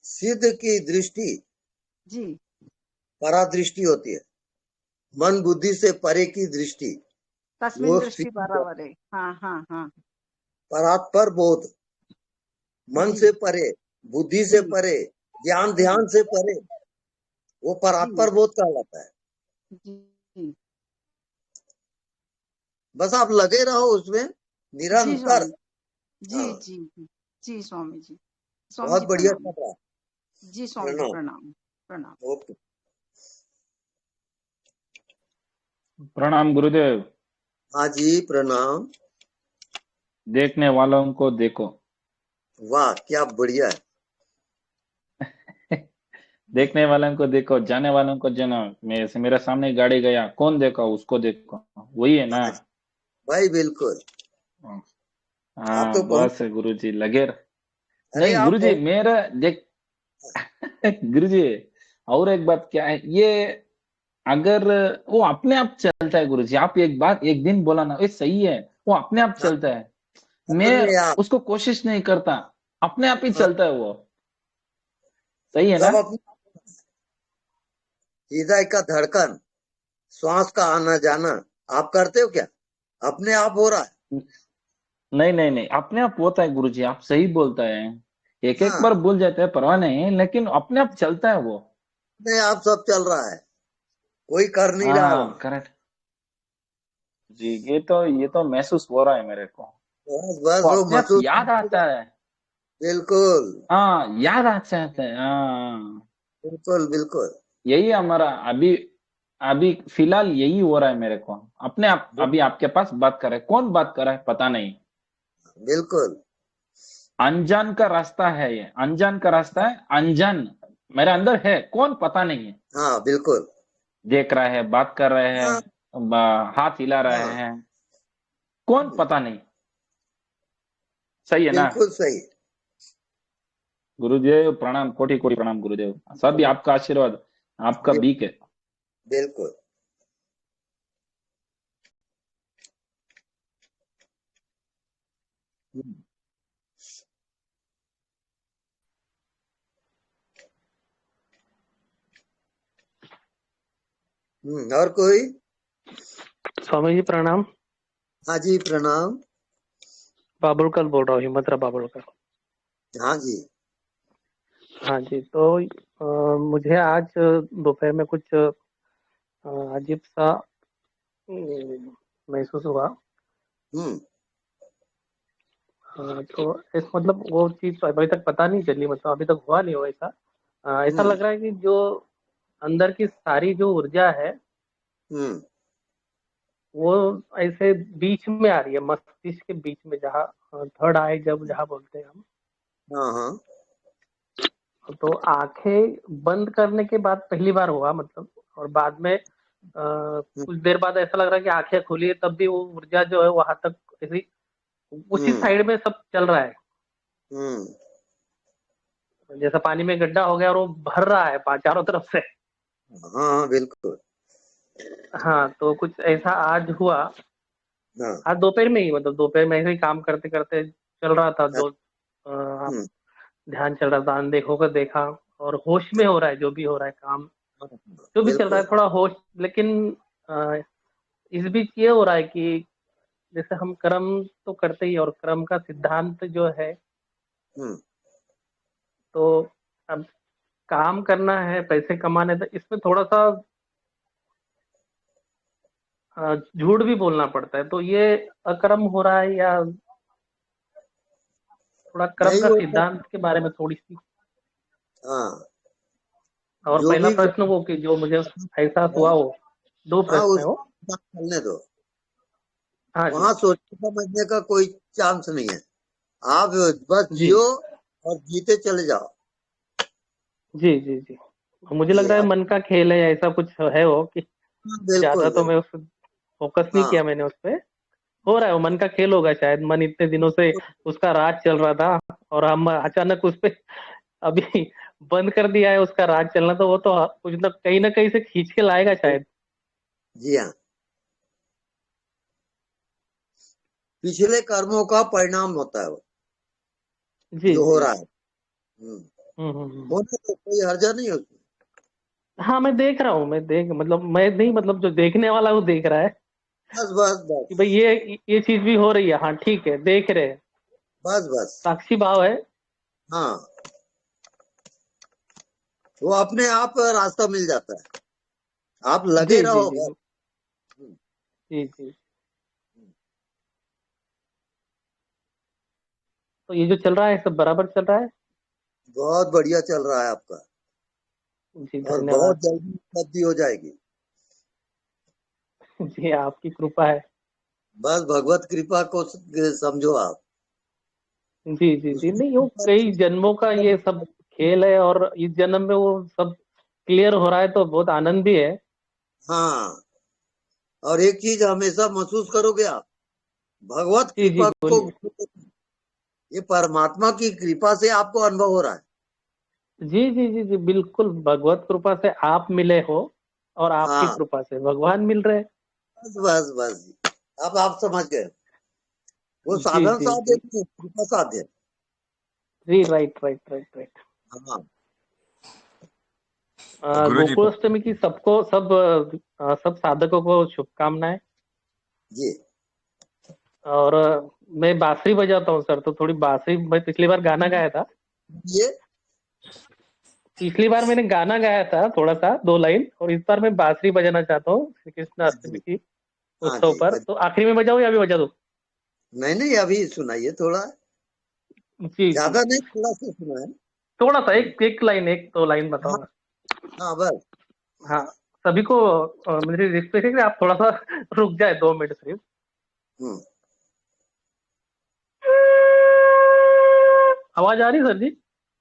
[SPEAKER 1] सिद्ध की दृष्टि
[SPEAKER 9] जी
[SPEAKER 1] परादृष्टि होती है, मन बुद्धि से परे की दृष्टि,
[SPEAKER 9] तस्मिन
[SPEAKER 1] वो
[SPEAKER 9] दृष्टि
[SPEAKER 1] सिद्ध।
[SPEAKER 9] बराबर है। हाँ हाँ हाँ
[SPEAKER 1] परात्पर बोध, मन
[SPEAKER 9] जी
[SPEAKER 1] से परे, बुद्धि से
[SPEAKER 9] जी
[SPEAKER 1] परे, ज्ञान
[SPEAKER 9] जी
[SPEAKER 1] ध्यान से परे, वो परात्पर
[SPEAKER 9] जी
[SPEAKER 1] बोध कहलाता है।
[SPEAKER 9] जी
[SPEAKER 1] बस आप लगे रहो उसमें
[SPEAKER 9] जी
[SPEAKER 1] निरंतर।
[SPEAKER 9] स्वामी जी
[SPEAKER 1] हाँ,
[SPEAKER 9] जी जी स्वामी जी, स्वामी
[SPEAKER 1] बहुत
[SPEAKER 9] जी
[SPEAKER 1] बढ़िया
[SPEAKER 9] प्रणाम।
[SPEAKER 1] चल रहा है।
[SPEAKER 9] जी स्वामी जी
[SPEAKER 1] प्रणाम।
[SPEAKER 9] प्रणाम प्रणाम।
[SPEAKER 1] ओके।
[SPEAKER 10] प्रणाम गुरुदेव।
[SPEAKER 1] हाँ जी प्रणाम।
[SPEAKER 10] देखने वालों को देखो।
[SPEAKER 1] वाह क्या बढ़िया है।
[SPEAKER 10] देखने वालों को देखो, जाने वालों को जानो। मेरे सामने गाड़ी गया, कौन देखा उसको देखो, वही है ना।
[SPEAKER 1] हाँ भाई बिल्कुल। आप
[SPEAKER 10] हाँ
[SPEAKER 1] तो पहुंच,
[SPEAKER 10] बस गुरुजी लगे
[SPEAKER 1] अरे
[SPEAKER 10] नहीं
[SPEAKER 1] आप
[SPEAKER 10] गुरुजी
[SPEAKER 1] पहुंच।
[SPEAKER 10] मेरा देख। गुरुजी और एक बात क्या है ये, अगर वो अपने आप चलता है गुरुजी, आप एक दिन बोला ना, ये सही है, वो अपने आप
[SPEAKER 1] हाँ,
[SPEAKER 10] चलता है। मैं
[SPEAKER 1] अपने आप।
[SPEAKER 10] उसको कोशिश नहीं करता, अपने आप ही
[SPEAKER 1] हाँ,
[SPEAKER 10] चलता है वो। सही है ना।
[SPEAKER 1] सब अपने, हृदय का धड़कन, श्वास का आना जाना आप करते हो क्या? अपने आप हो रहा है।
[SPEAKER 10] नहीं नहीं नहीं, अपने आप होता है गुरुजी, आप सही बोलता है। एक एक बार
[SPEAKER 1] हाँ,
[SPEAKER 10] भूल जाते हैं परवाह नहीं, लेकिन अपने आप चलता है वो।
[SPEAKER 1] अपने आप सब चल रहा है, कोई कर नहीं रहा
[SPEAKER 10] हाँ
[SPEAKER 1] वहां।
[SPEAKER 10] करेक्ट जी, ये तो महसूस हो रहा है मेरे को।
[SPEAKER 1] बस बस
[SPEAKER 10] वो
[SPEAKER 1] वो
[SPEAKER 10] अपने आप
[SPEAKER 1] महसूस
[SPEAKER 10] याद आता है।
[SPEAKER 1] बिल्कुल
[SPEAKER 10] हाँ याद आ जाता है, हाँ।
[SPEAKER 1] बिल्कुल बिल्कुल
[SPEAKER 10] यही हमारा अभी अभी फिलहाल यही हो रहा है मेरे को। अपने आप अभी आपके पास बात कर रहे हैं, कौन बात कर रहा है पता नहीं।
[SPEAKER 1] बिल्कुल।
[SPEAKER 10] अनजान का रास्ता है ये, अनजान का रास्ता है, अनजान मेरे अंदर है, कौन पता नहीं है।
[SPEAKER 1] हाँ बिल्कुल।
[SPEAKER 10] देख रहा है, बात कर रहे
[SPEAKER 1] हाँ
[SPEAKER 10] हैं, हाथ हिला रहे
[SPEAKER 1] हाँ
[SPEAKER 10] हैं, कौन पता नहीं। सही है ना।
[SPEAKER 1] बिल्कुल सही।
[SPEAKER 10] गुरुदेव प्रणाम, कोटि कोटि प्रणाम गुरुदेव। सभी आपका आशीर्वाद, आपका
[SPEAKER 1] बिल-
[SPEAKER 10] बीक है।
[SPEAKER 1] बिल्कुल। और कोई?
[SPEAKER 11] स्वामी जी प्रणाम।
[SPEAKER 1] हाँ जी प्रणाम।
[SPEAKER 11] बाबुलकर बोल रहा हूँ, हिम्मतरा बाबुलकर।
[SPEAKER 1] हाँ जी।
[SPEAKER 11] हाँ जी, तो मुझे आज दोपहर में कुछ अजीब सा महसूस हुआ।
[SPEAKER 1] हम्म
[SPEAKER 11] तो इस मतलब वो चीज तो अभी तक पता नहीं चली, मतलब अभी तक हुआ नहीं हो ऐसा। ऐसा
[SPEAKER 1] हम्म
[SPEAKER 11] लग रहा है कि जो अंदर की सारी जो ऊर्जा है
[SPEAKER 1] हम्म
[SPEAKER 11] वो ऐसे बीच में आ रही है, मस्तिष्क के बीच में, जहाँ थर्ड आई जब जहाँ बोलते हैं हम।
[SPEAKER 1] हाँ हाँ
[SPEAKER 11] तो आंखें बंद करने के बाद पहली बार हुआ, मतलब। और बाद में कुछ देर बाद ऐसा लग रहा है कि आंखें खुली है, तब भी वो ऊर्जा जो है वहां तक ऐसी उसी
[SPEAKER 1] हम्म
[SPEAKER 11] साइड में सब चल रहा है।
[SPEAKER 1] हम्म
[SPEAKER 11] जैसा पानी में गड्ढा हो गया और वो भर रहा है चारों तरफ से।
[SPEAKER 1] हाँ बिल्कुल।
[SPEAKER 11] हाँ, तो कुछ ऐसा आज हुआ।
[SPEAKER 1] हाँ
[SPEAKER 11] आज दोपहर में ही, मतलब दोपहर में ऐसे ही काम करते करते चल रहा था, जो आप
[SPEAKER 1] हम्म
[SPEAKER 11] ध्यान चल रहा था, अनदेखो को देखा। और होश में हो रहा है जो भी हो रहा है काम, जो भी चल रहा है,
[SPEAKER 1] बिल्कुल।
[SPEAKER 11] थोड़ा होश। लेकिन इस बीच ये हो रहा है कि जैसे हम कर्म तो करते ही, और कर्म का सिद्धांत जो है,
[SPEAKER 1] हम्म
[SPEAKER 11] तो अब काम करना है, पैसे कमाने, तो इसमें थोड़ा सा झूठ भी बोलना पड़ता है। तो ये अकर्म हो रहा है, या थोड़ा कर्म
[SPEAKER 1] नहीं
[SPEAKER 11] का
[SPEAKER 1] वो सब।
[SPEAKER 11] सिद्धांत के बारे में थोड़ी सी।
[SPEAKER 1] हाँ
[SPEAKER 11] और
[SPEAKER 1] जो
[SPEAKER 11] पहला
[SPEAKER 1] भी
[SPEAKER 11] प्रश्न वो कि जो मुझे एहसास हुआ, वो दो
[SPEAKER 1] हाँ
[SPEAKER 11] प्रश्न है वो।
[SPEAKER 1] उसको चलने दो,
[SPEAKER 11] हाँ जी
[SPEAKER 1] वहां सोचने समझने का कोई चांस नहीं है। आप बस
[SPEAKER 11] जी
[SPEAKER 1] जियो, और जीते चले जाओ।
[SPEAKER 11] जी जी जी। मुझे लग
[SPEAKER 1] ये
[SPEAKER 11] रहा है
[SPEAKER 1] अब
[SPEAKER 11] मन का खेल है, ऐसा कुछ है वो कि
[SPEAKER 1] बिल्कुल
[SPEAKER 11] ज्यादा तो
[SPEAKER 1] बिल्कुल।
[SPEAKER 11] मैं उस फोकस नहीं
[SPEAKER 1] हाँ
[SPEAKER 11] किया मैंने उस पे। हो रहा है, वो मन का खेल होगा शायद। मन इतने दिनों से उसका राज चल रहा था और हम अचानक उस पे अभी बंद कर दिया है उसका राज चलना, तो वो तो कुछ ना कहीं से खींच के लाएगा शायद।
[SPEAKER 1] जी हाँ, पिछले कर्मों का परिणाम होता है वो,
[SPEAKER 11] जी
[SPEAKER 1] जो हो
[SPEAKER 11] जी।
[SPEAKER 1] रहा है। हम्म,
[SPEAKER 11] हम्म।
[SPEAKER 1] होने तो कोई हर्जा नहीं होती।
[SPEAKER 11] हाँ मैं देख रहा हूँ, मतलब मैं नहीं, मतलब जो देखने वाला है वो देख रहा है
[SPEAKER 1] बस बस
[SPEAKER 11] कि
[SPEAKER 1] बस
[SPEAKER 11] भाई ये चीज भी हो रही है। हाँ ठीक है, देख रहे हैं,
[SPEAKER 1] बस बस।
[SPEAKER 11] साक्षी भाव है।
[SPEAKER 1] हाँ, वो अपने आप रास्ता मिल जाता है, आप लगे
[SPEAKER 11] जी जी
[SPEAKER 1] रहो
[SPEAKER 11] जी
[SPEAKER 1] बस। हम्म,
[SPEAKER 11] जी जी। तो ये जो चल रहा है सब बराबर चल रहा है।
[SPEAKER 1] बहुत बढ़िया चल रहा है आपका,
[SPEAKER 11] जी
[SPEAKER 1] और बहुत
[SPEAKER 11] धन्यवाद।
[SPEAKER 1] जल्दी उपलब्धि हो जाएगी।
[SPEAKER 11] जी आपकी कृपा है।
[SPEAKER 1] बस भगवत कृपा को समझो आप।
[SPEAKER 11] जी जी जी।
[SPEAKER 1] उसकी
[SPEAKER 11] नहीं, वो
[SPEAKER 1] कृपा
[SPEAKER 11] कई
[SPEAKER 1] से
[SPEAKER 11] जन्मों का ये सब खेल है और इस जन्म में वो सब क्लियर हो रहा है तो बहुत आनंद भी है।
[SPEAKER 1] हाँ, और एक चीज हमेशा महसूस करोगे आप, भगवत
[SPEAKER 11] जी जी
[SPEAKER 1] कृपा को,
[SPEAKER 11] बोलिए।
[SPEAKER 1] ये परमात्मा की कृपा से आपको अनुभव हो रहा है।
[SPEAKER 11] जी जी जी जी बिल्कुल, भगवत कृपा से आप मिले हो और आपकी
[SPEAKER 1] हाँ,
[SPEAKER 11] कृपा से भगवान मिल रहे हैं।
[SPEAKER 1] बस बस बस, अब आप समझ गए, वो
[SPEAKER 11] जी
[SPEAKER 1] साधन
[SPEAKER 11] जी
[SPEAKER 1] साध्य
[SPEAKER 11] जी
[SPEAKER 1] नहीं है, कृपा साध्य है।
[SPEAKER 11] जी। Right right right right.
[SPEAKER 1] हाँ
[SPEAKER 12] गुरुजी,
[SPEAKER 11] गोकुलाष्टमी की सब साधकों को शुभकामनाएं।
[SPEAKER 1] जी।
[SPEAKER 11] और मैं बांसुरी बजाता हूँ सर, तो थोड़ी बांसुरी, मैं पिछली बार गाना गाया था।
[SPEAKER 1] ये
[SPEAKER 11] पिछली बार मैंने गाना गाया था थोड़ा सा 2 लाइन, और इस बार मैं बांसुरी बजाना चाहता हूँ श्री कृष्ण अष्टमी
[SPEAKER 1] जी,
[SPEAKER 11] की
[SPEAKER 1] हाँ
[SPEAKER 11] उत्सव
[SPEAKER 1] जी,
[SPEAKER 11] पर। तो आखिरी में बजाऊं या अभी बजा दूं?
[SPEAKER 1] नहीं नहीं, अभी सुनाइए थोड़ा,
[SPEAKER 11] जी जी
[SPEAKER 1] ज्यादा
[SPEAKER 11] जी।
[SPEAKER 1] नहीं, थोड़ा सा सुना है।
[SPEAKER 11] थोड़ा सा एक लाइन, 1-2 लाइन
[SPEAKER 1] हाँ
[SPEAKER 11] बताऊंगा।
[SPEAKER 1] हाँ बस।
[SPEAKER 11] हाँ, सभी को मेरी रिक्वेस्ट है कि आप थोड़ा सा रुक जाए 2 मिनट सिर्फ।
[SPEAKER 1] हम्म,
[SPEAKER 11] आवाज आ रही सर जी?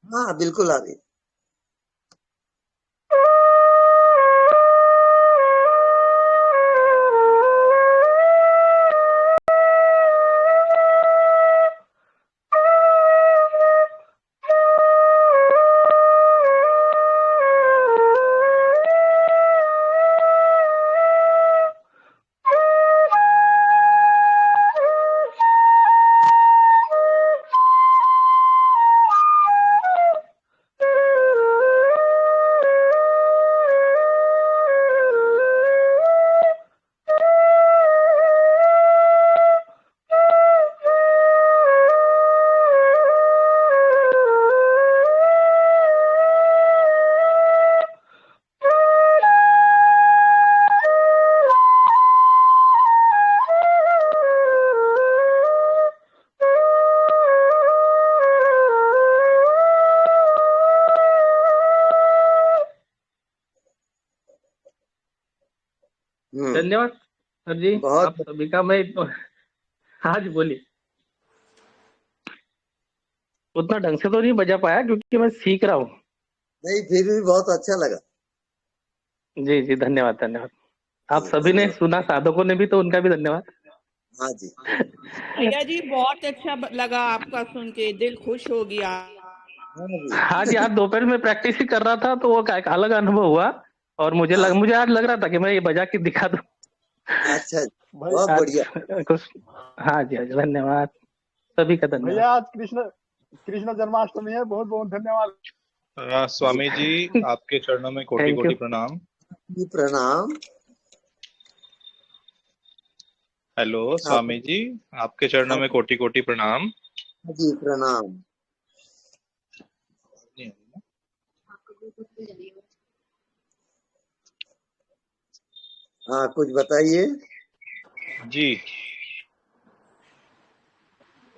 [SPEAKER 1] हाँ बिल्कुल आ रही।
[SPEAKER 11] धन्यवाद सर जी,
[SPEAKER 1] बहुत
[SPEAKER 11] आप सभी का। मैं आज बोलिए, उतना ढंग से तो नहीं बजा पाया क्योंकि मैं सीख रहा हूँ।
[SPEAKER 1] नहीं, फिर भी बहुत अच्छा लगा।
[SPEAKER 11] जी जी धन्यवाद धन्यवाद। आप
[SPEAKER 1] जी
[SPEAKER 11] सभी ने
[SPEAKER 1] धन्यवाद।
[SPEAKER 11] सुना, साधकों ने भी, तो उनका भी धन्यवाद।
[SPEAKER 1] हाँ जी।
[SPEAKER 2] भैया जी बहुत अच्छा लगा आपका सुन के, दिल खुश हो गया।
[SPEAKER 1] हाँ जी।
[SPEAKER 11] हाँ जी, आज दोपहर में प्रैक्टिस ही कर रहा था तो वो एक अलग अनुभव हुआ। और
[SPEAKER 1] हाँ,
[SPEAKER 11] मुझे आज लग रहा था कि मैं ये बजा के दिखा दूं।
[SPEAKER 1] अच्छा जी,
[SPEAKER 4] भाई
[SPEAKER 1] बहुत
[SPEAKER 11] आज
[SPEAKER 1] बढ़िया।
[SPEAKER 11] कुछ। हाँ जी हाँ जी, धन्यवाद, सभी का धन्यवाद।
[SPEAKER 4] भैया आज कृष्ण कृष्ण जन्माष्टमी है, बहुत बहुत धन्यवाद।
[SPEAKER 12] स्वामी जी, आपके चरणों में कोटि
[SPEAKER 11] थैंक यू।
[SPEAKER 12] कोटि प्रणाम।
[SPEAKER 1] जी प्रणाम।
[SPEAKER 12] हेलो
[SPEAKER 1] आप
[SPEAKER 12] स्वामी जी, आपके चरणों में कोटि कोटि प्रणाम।
[SPEAKER 1] जी प्रणाम। हाँ, कुछ बताइए।
[SPEAKER 12] जी,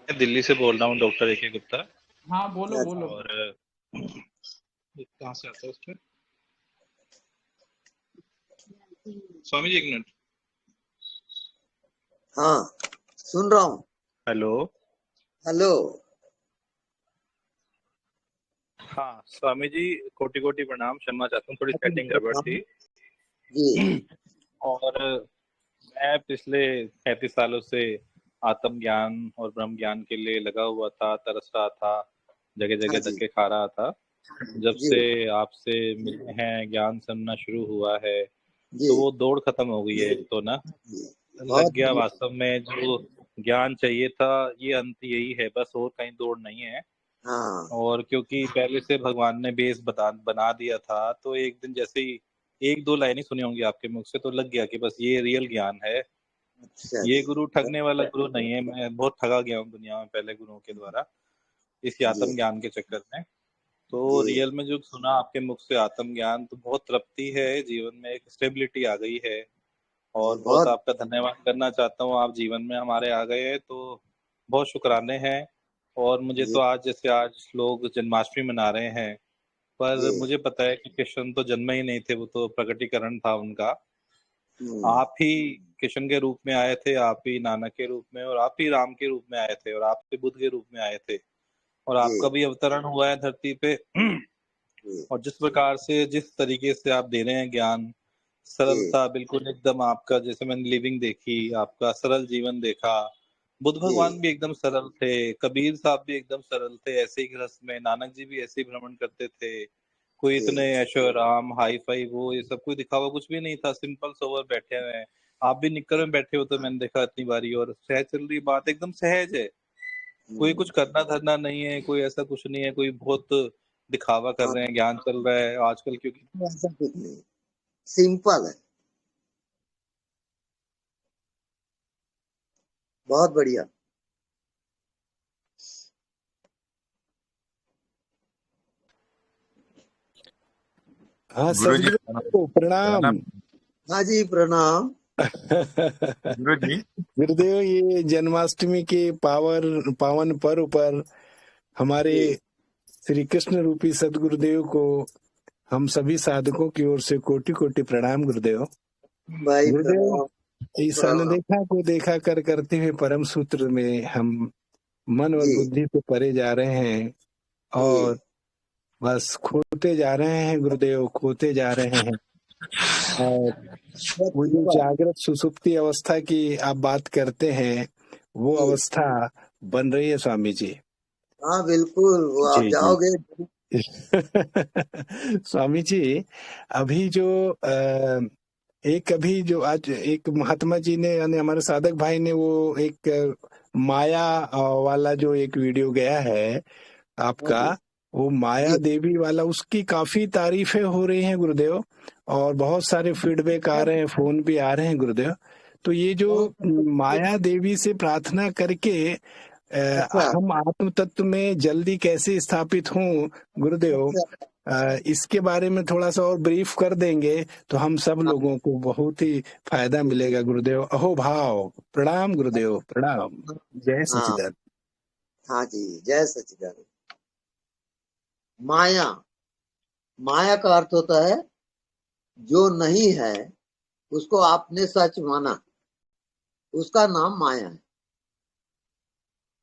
[SPEAKER 12] मैं दिल्ली से बोल रहा हूँ, डॉक्टर ए.के. गुप्ता।
[SPEAKER 8] हाँ बोलो
[SPEAKER 1] अच्छा,
[SPEAKER 8] बोलो।
[SPEAKER 12] और कहाँ से आता है उस पर? स्वामी जी, 1 मिनट।
[SPEAKER 1] हाँ सुन रहा हूँ।
[SPEAKER 12] हेलो।
[SPEAKER 1] हेलो।
[SPEAKER 12] हाँ स्वामी जी, कोटि कोटि प्रणाम। क्षमा चाहता हूँ, थोड़ी सेटिंग गड़बड़ थी।
[SPEAKER 1] जी
[SPEAKER 12] और मैं पिछले 35 सालों से आत्म ज्ञान और ब्रह्म ज्ञान के लिए लगा हुआ था, तरस रहा था, जगह
[SPEAKER 1] हाँ
[SPEAKER 12] जगह
[SPEAKER 1] जी
[SPEAKER 12] धक्के खा रहा था। जब
[SPEAKER 1] जी
[SPEAKER 12] से आपसे मिले हैं, ज्ञान सुनना शुरू हुआ है,
[SPEAKER 1] जी
[SPEAKER 12] तो वो दौड़ खत्म हो गई है। एक तो ना
[SPEAKER 1] जी
[SPEAKER 12] लग
[SPEAKER 1] बहुत
[SPEAKER 12] गया
[SPEAKER 1] बढ़िया।
[SPEAKER 12] वास्तव में, जो ज्ञान चाहिए था ये अंत यही है, बस और कहीं दौड़ नहीं है।
[SPEAKER 1] हाँ
[SPEAKER 12] और क्योंकि पहले से भगवान ने बेस बना दिया था, तो एक दिन जैसे ही एक दो लाइनें सुनी होंगी आपके मुख से, तो लग गया कि बस ये रियल ज्ञान है।
[SPEAKER 1] अच्छा
[SPEAKER 12] ये
[SPEAKER 1] जी
[SPEAKER 12] गुरु ठगने वाला गुरु नहीं है। मैं बहुत ठगा गया हूँ दुनिया में पहले गुरुओं के द्वारा, इस
[SPEAKER 1] जी
[SPEAKER 12] आत्म ज्ञान के चक्कर में। तो
[SPEAKER 1] जी
[SPEAKER 12] रियल में जो सुना आपके मुख से आत्म ज्ञान, तो बहुत तृप्ति है, जीवन में एक स्टेबिलिटी आ गई है।
[SPEAKER 1] जी
[SPEAKER 12] और बहुत
[SPEAKER 1] बहुत
[SPEAKER 12] आपका धन्यवाद करना चाहता हूँ, आप जीवन में हमारे आ गए हैं, तो बहुत शुक्राने हैं। और मुझे
[SPEAKER 1] जी
[SPEAKER 12] तो आज, जैसे आज लोग जन्माष्टमी मना रहे हैं, पर
[SPEAKER 1] जी
[SPEAKER 12] मुझे पता है कि कृष्ण तो जन्म ही नहीं थे, वो तो प्रकटीकरण था उनका।
[SPEAKER 1] हम्म
[SPEAKER 12] आप ही कृष्ण के रूप में आए थे, आप ही नानक के रूप में, और आप ही राम के रूप में आए थे, और आप ही बुद्ध के रूप में आए थे, और
[SPEAKER 1] जी
[SPEAKER 12] आपका भी अवतरण हुआ है धरती पे।
[SPEAKER 1] जी
[SPEAKER 12] और जिस प्रकार से, जिस तरीके से आप दे रहे हैं ज्ञान,
[SPEAKER 1] जी
[SPEAKER 12] सरलता बिल्कुल एकदम आपका, जैसे मैंने लिविंग देखी, आपका सरल जीवन देखा। बुद्ध
[SPEAKER 1] जी
[SPEAKER 12] भगवान भी एकदम सरल थे, कबीर साहब भी एकदम सरल थे, ऐसे ही गृहस्थ में नानक जी भी ऐसे ही भ्रमण करते थे। कोई
[SPEAKER 1] जी
[SPEAKER 12] इतने ऐशो आराम हाई फाई वो ये सब कोई दिखावा कुछ भी नहीं था, सिंपल सोबर बैठे हुए हैं। आप भी निक्कर में बैठे हो तो मैंने देखा इतनी बारी, और सहज चल रही बात, एकदम सहज है। कोई कुछ करना धरना नहीं है, कोई ऐसा कुछ नहीं है, कोई बहुत दिखावा कर
[SPEAKER 1] हाँ
[SPEAKER 12] रहे हैं, ज्ञान चल रहा है आजकल, क्योंकि
[SPEAKER 1] ऐसा कुछ नहीं, सिंपल है, बहुत बढ़िया।
[SPEAKER 13] हाँ
[SPEAKER 12] गुरु जी
[SPEAKER 13] सदगुरु प्रणाम।
[SPEAKER 1] हाँ जी प्रणाम।
[SPEAKER 12] गुरु जी।
[SPEAKER 13] गुरुदेव, ये जन्माष्टमी के पावन पर्व पर हमारे
[SPEAKER 1] जी
[SPEAKER 13] श्री कृष्ण रूपी सदगुरुदेव को हम सभी साधकों की ओर से कोटि कोटि प्रणाम गुरुदेव।
[SPEAKER 1] भाई
[SPEAKER 13] गुरुदेव,
[SPEAKER 1] प्रणाम
[SPEAKER 13] इस
[SPEAKER 1] प्रणाम।
[SPEAKER 13] अनदेखा को देखा कर करते हुए परम सूत्र में हम मन और
[SPEAKER 1] जी
[SPEAKER 13] बुद्धि से परे जा रहे हैं,
[SPEAKER 1] जी
[SPEAKER 13] और बस खोते जा रहे हैं गुरुदेव, खोते जा रहे हैं। और
[SPEAKER 1] बहुत
[SPEAKER 13] वो जो
[SPEAKER 1] कृपा।
[SPEAKER 13] जागृत सुसुप्ति अवस्था की आप बात करते हैं, वो
[SPEAKER 1] जी
[SPEAKER 13] अवस्था बन रही है स्वामी जी।
[SPEAKER 1] हाँ बिल्कुल, वो आप
[SPEAKER 13] जी जी।
[SPEAKER 1] जाओगे।
[SPEAKER 13] स्वामी जी, अभी जो अभी जो आज एक महात्मा जी ने, यानी हमारे साधक भाई ने, वो एक माया वाला जो एक वीडियो गया है
[SPEAKER 1] हाँ
[SPEAKER 13] आपका,
[SPEAKER 1] जी
[SPEAKER 13] वो माया
[SPEAKER 1] जी
[SPEAKER 13] देवी वाला, उसकी काफी तारीफें हो रही हैं गुरुदेव, और बहुत सारे फीडबैक आ रहे हैं, फोन भी आ रहे हैं गुरुदेव। तो ये जो माया देवी से प्रार्थना करके
[SPEAKER 1] अच्छा
[SPEAKER 13] हम आत्म तत्व में जल्दी कैसे स्थापित हों गुरुदेव,
[SPEAKER 1] अच्छा
[SPEAKER 13] इसके बारे में थोड़ा सा और ब्रीफ कर देंगे तो हम सब
[SPEAKER 1] हाँ
[SPEAKER 13] लोगों को बहुत ही फायदा मिलेगा गुरुदेव। अहो भाव, प्रणाम गुरुदेव, प्रणाम। जय
[SPEAKER 1] हाँ
[SPEAKER 13] सच्चिदानंद।
[SPEAKER 1] हाँ जी, जय सच्चिदानंद। माया, माया का अर्थ होता है जो नहीं है उसको आपने सच माना, उसका नाम माया है।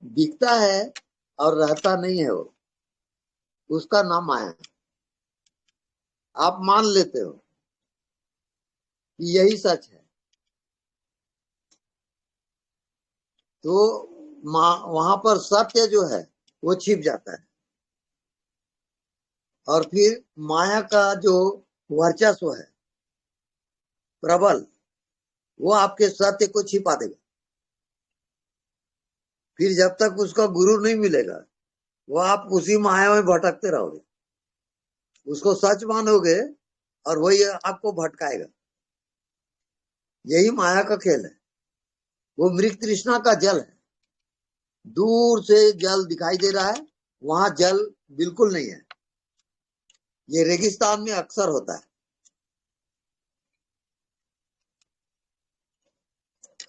[SPEAKER 1] दिखता है और रहता नहीं है वो, उसका नाम माया है। आप मान लेते हो कि यही सच है, तो वहां पर सत्य जो है वो छिप जाता है, और फिर माया का जो वर्चस्व है प्रबल, वो आपके सत्य को छिपा देगा। फिर जब तक उसका गुरु नहीं मिलेगा, वो आप उसी माया में भटकते रहोगे। उसको सच मानोगे और वही आपको भटकाएगा। यही माया का खेल है। वो मृग तृष्णा का जल है। दूर से जल दिखाई दे रहा है, वहां जल बिल्कुल नहीं है। ये रेगिस्तान में अक्सर होता है।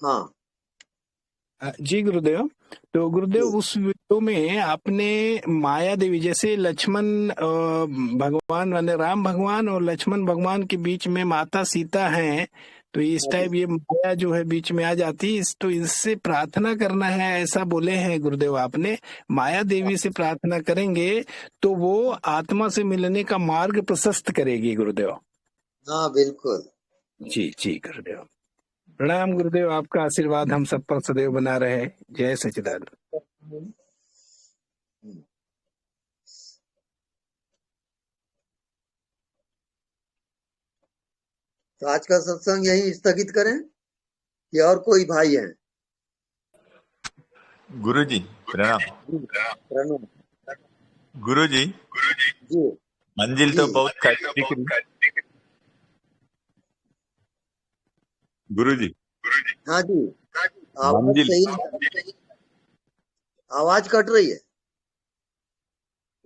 [SPEAKER 1] हाँ
[SPEAKER 13] जी गुरुदेव, तो गुरुदेव
[SPEAKER 1] जी
[SPEAKER 13] उस वीडियो में आपने माया देवी, जैसे लक्ष्मण भगवान, माने राम भगवान और लक्ष्मण भगवान के बीच में माता सीता हैं, तो इस टाइप ये माया जो है बीच में आ जाती है, तो इससे प्रार्थना करना है ऐसा बोले हैं गुरुदेव आपने। माया देवी से प्रार्थना करेंगे तो वो आत्मा से मिलने का मार्ग प्रशस्त करेगी गुरुदेव।
[SPEAKER 1] हाँ बिल्कुल।
[SPEAKER 13] जी जी गुरुदेव, प्रणाम गुरुदेव, आपका आशीर्वाद हम सब पर सदैव बना रहे। जय सच्चिदानंद।
[SPEAKER 1] तो आज का सत्संग यही स्थगित करें कि और कोई भाई है?
[SPEAKER 14] गुरु जी प्रणाम।
[SPEAKER 1] प्रणाम
[SPEAKER 14] गुरु जी,
[SPEAKER 1] जी।
[SPEAKER 14] मंजिल तो बहुत कट दिख रही। गुरु जी
[SPEAKER 1] हाँ जी, आवाज
[SPEAKER 14] मंजिल
[SPEAKER 1] सही, आवाज कट रही है।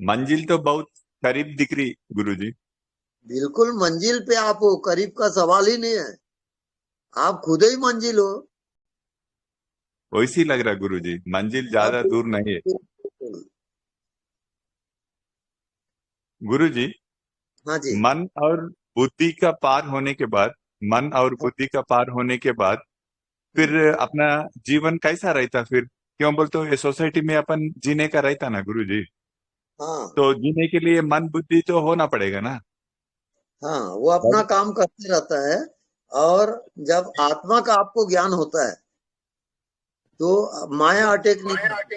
[SPEAKER 14] मंजिल तो बहुत करीब दिख रही गुरु जी।
[SPEAKER 1] बिल्कुल मंजिल पे आप हो, करीब का सवाल ही नहीं है, आप खुद ही मंजिल हो।
[SPEAKER 14] वैसे ही लग रहा गुरु जी, मंजिल ज्यादा दूर नहीं है। गुरु जी,
[SPEAKER 1] हाँ जी।
[SPEAKER 14] मन और बुद्धि का पार होने के बाद, मन और बुद्धि का पार होने के बाद फिर अपना जीवन कैसा रहता? फिर क्यों बोलते हो, ये सोसाइटी में अपन जीने का रहता ना गुरु जी,
[SPEAKER 1] हाँ
[SPEAKER 14] तो जीने के लिए मन बुद्धि तो होना पड़ेगा ना।
[SPEAKER 1] हाँ, वो अपना काम करते रहता है, और जब आत्मा का आपको ज्ञान होता है तो माया अटैक नहीं करती।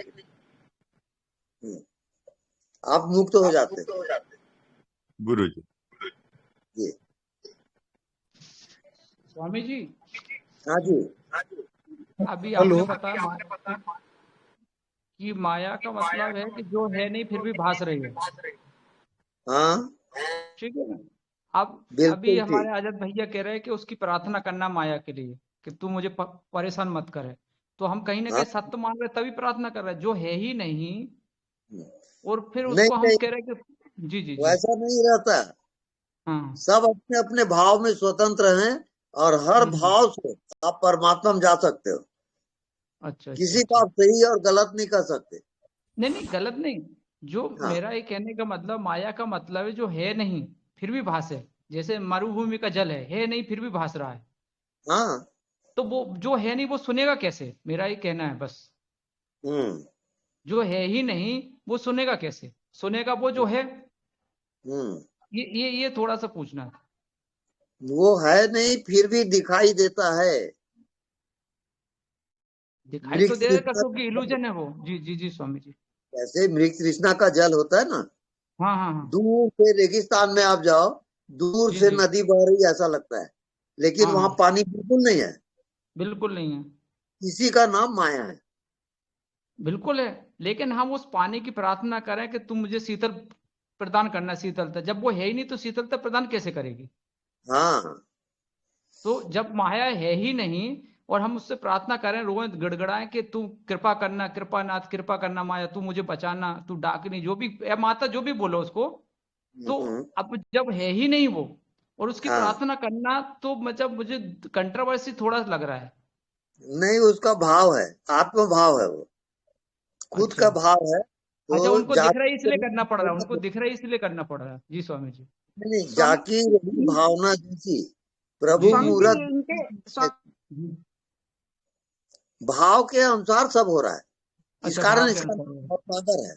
[SPEAKER 1] आप मुक्त हो जाते हैं
[SPEAKER 14] गुरु जी।
[SPEAKER 1] जी।
[SPEAKER 8] स्वामी जी,
[SPEAKER 1] हाँ जी।
[SPEAKER 8] अभी
[SPEAKER 13] हेलो।
[SPEAKER 8] आपने बताया कि माया का मतलब है कि जो है नहीं फिर भी भास रही है।
[SPEAKER 1] हाँ
[SPEAKER 8] ठीक है ना? अब
[SPEAKER 1] बिल्कुल
[SPEAKER 8] अभी हमारे
[SPEAKER 1] ठीक।
[SPEAKER 8] आजाद भैया कह रहे हैं कि उसकी प्रार्थना करना माया के लिए कि तू मुझे परेशान मत करे, तो हम कहीं ना
[SPEAKER 1] हाँ
[SPEAKER 8] कहीं सत्य मान रहे तभी प्रार्थना कर रहे हैं, जो है ही नहीं, और फिर
[SPEAKER 1] नहीं
[SPEAKER 8] उसको हम
[SPEAKER 1] नहीं,
[SPEAKER 8] कह रहे हैं कि जी जी जी।
[SPEAKER 1] वैसा नहीं रहता।
[SPEAKER 8] हाँ।
[SPEAKER 1] सब अपने अपने भाव में स्वतंत्र हैं, और हर भाव से आप परमात्मा में जा सकते हो।
[SPEAKER 8] अच्छा
[SPEAKER 1] किसी को आप सही और गलत नहीं कर सकते।
[SPEAKER 8] नहीं नहीं, गलत नहीं। जो
[SPEAKER 1] हाँ
[SPEAKER 8] मेरा ये कहने का मतलब, माया का मतलब है जो है नहीं फिर भी भास है। जैसे मरुभूमि का जल है नहीं फिर भी भास रहा है।
[SPEAKER 1] हाँ।
[SPEAKER 8] तो वो जो है नहीं वो सुनेगा कैसे, मेरा ये कहना है बस। जो है ही नहीं वो सुनेगा कैसे? सुनेगा वो जो है। ये थोड़ा सा पूछना है।
[SPEAKER 1] वो है नहीं फिर भी दिखाई देता है।
[SPEAKER 8] दिखाई
[SPEAKER 1] मृग
[SPEAKER 8] तो देगा
[SPEAKER 1] तृष्णा
[SPEAKER 8] क्योंकि इल्यूजन है वो। जी जी जी स्वामी जी।
[SPEAKER 1] जैसे मृग तृष्णा का जल होता है ना,
[SPEAKER 8] हाँ हाँ हाँ।
[SPEAKER 1] दूर से रेगिस्तान में आप जाओ, दूर
[SPEAKER 8] जी
[SPEAKER 1] से
[SPEAKER 8] जी।
[SPEAKER 1] नदी बह रही ऐसा लगता है, लेकिन
[SPEAKER 8] हाँ
[SPEAKER 1] वहां
[SPEAKER 8] हाँ,
[SPEAKER 1] पानी बिल्कुल नहीं है।
[SPEAKER 8] बिल्कुल नहीं है।
[SPEAKER 1] इसी का नाम माया है।
[SPEAKER 8] बिल्कुल है, लेकिन हम उस पानी की प्रार्थना करें कि तुम मुझे शीतल प्रदान करना, शीतलता, जब वो है ही नहीं तो शीतलता प्रदान कैसे करेगी?
[SPEAKER 1] हाँ
[SPEAKER 8] तो जब माया है ही नहीं और हम उससे प्रार्थना करें, रोएं गड़गड़ाएं कि तू कृपा करना, कृपानाथ कृपा करना, माया तू मुझे बचाना, तू डाकनी, जो भी या माता जो भी बोलो उसको, तो अब जब है ही नहीं वो और उसकी
[SPEAKER 1] हाँ
[SPEAKER 8] प्रार्थना करना, तो मतलब मुझे कंट्रोवर्सी थोड़ा लग रहा है।
[SPEAKER 1] नहीं, उसका भाव है, आत्म भाव है, वो खुद
[SPEAKER 8] अच्छा
[SPEAKER 1] का भाव है।
[SPEAKER 8] अच्छा,
[SPEAKER 1] तो
[SPEAKER 8] उनको दिख रहा है इसलिए करना पड़ रहा है, उनको
[SPEAKER 1] नहीं,
[SPEAKER 8] दिख रहा है इसलिए करना पड़ रहा है। जी स्वामी जी।
[SPEAKER 9] स्वामी
[SPEAKER 1] जाकी रही भावना जैसी प्रभु
[SPEAKER 8] जी जी
[SPEAKER 9] स्वामी जी
[SPEAKER 1] मूरत
[SPEAKER 9] इनके
[SPEAKER 8] जी।
[SPEAKER 1] भाव के अनुसार सब हो रहा है, इस
[SPEAKER 8] अच्छा,
[SPEAKER 1] कारण
[SPEAKER 8] भाव के
[SPEAKER 1] इसका
[SPEAKER 8] अनुसार।
[SPEAKER 1] सागर है।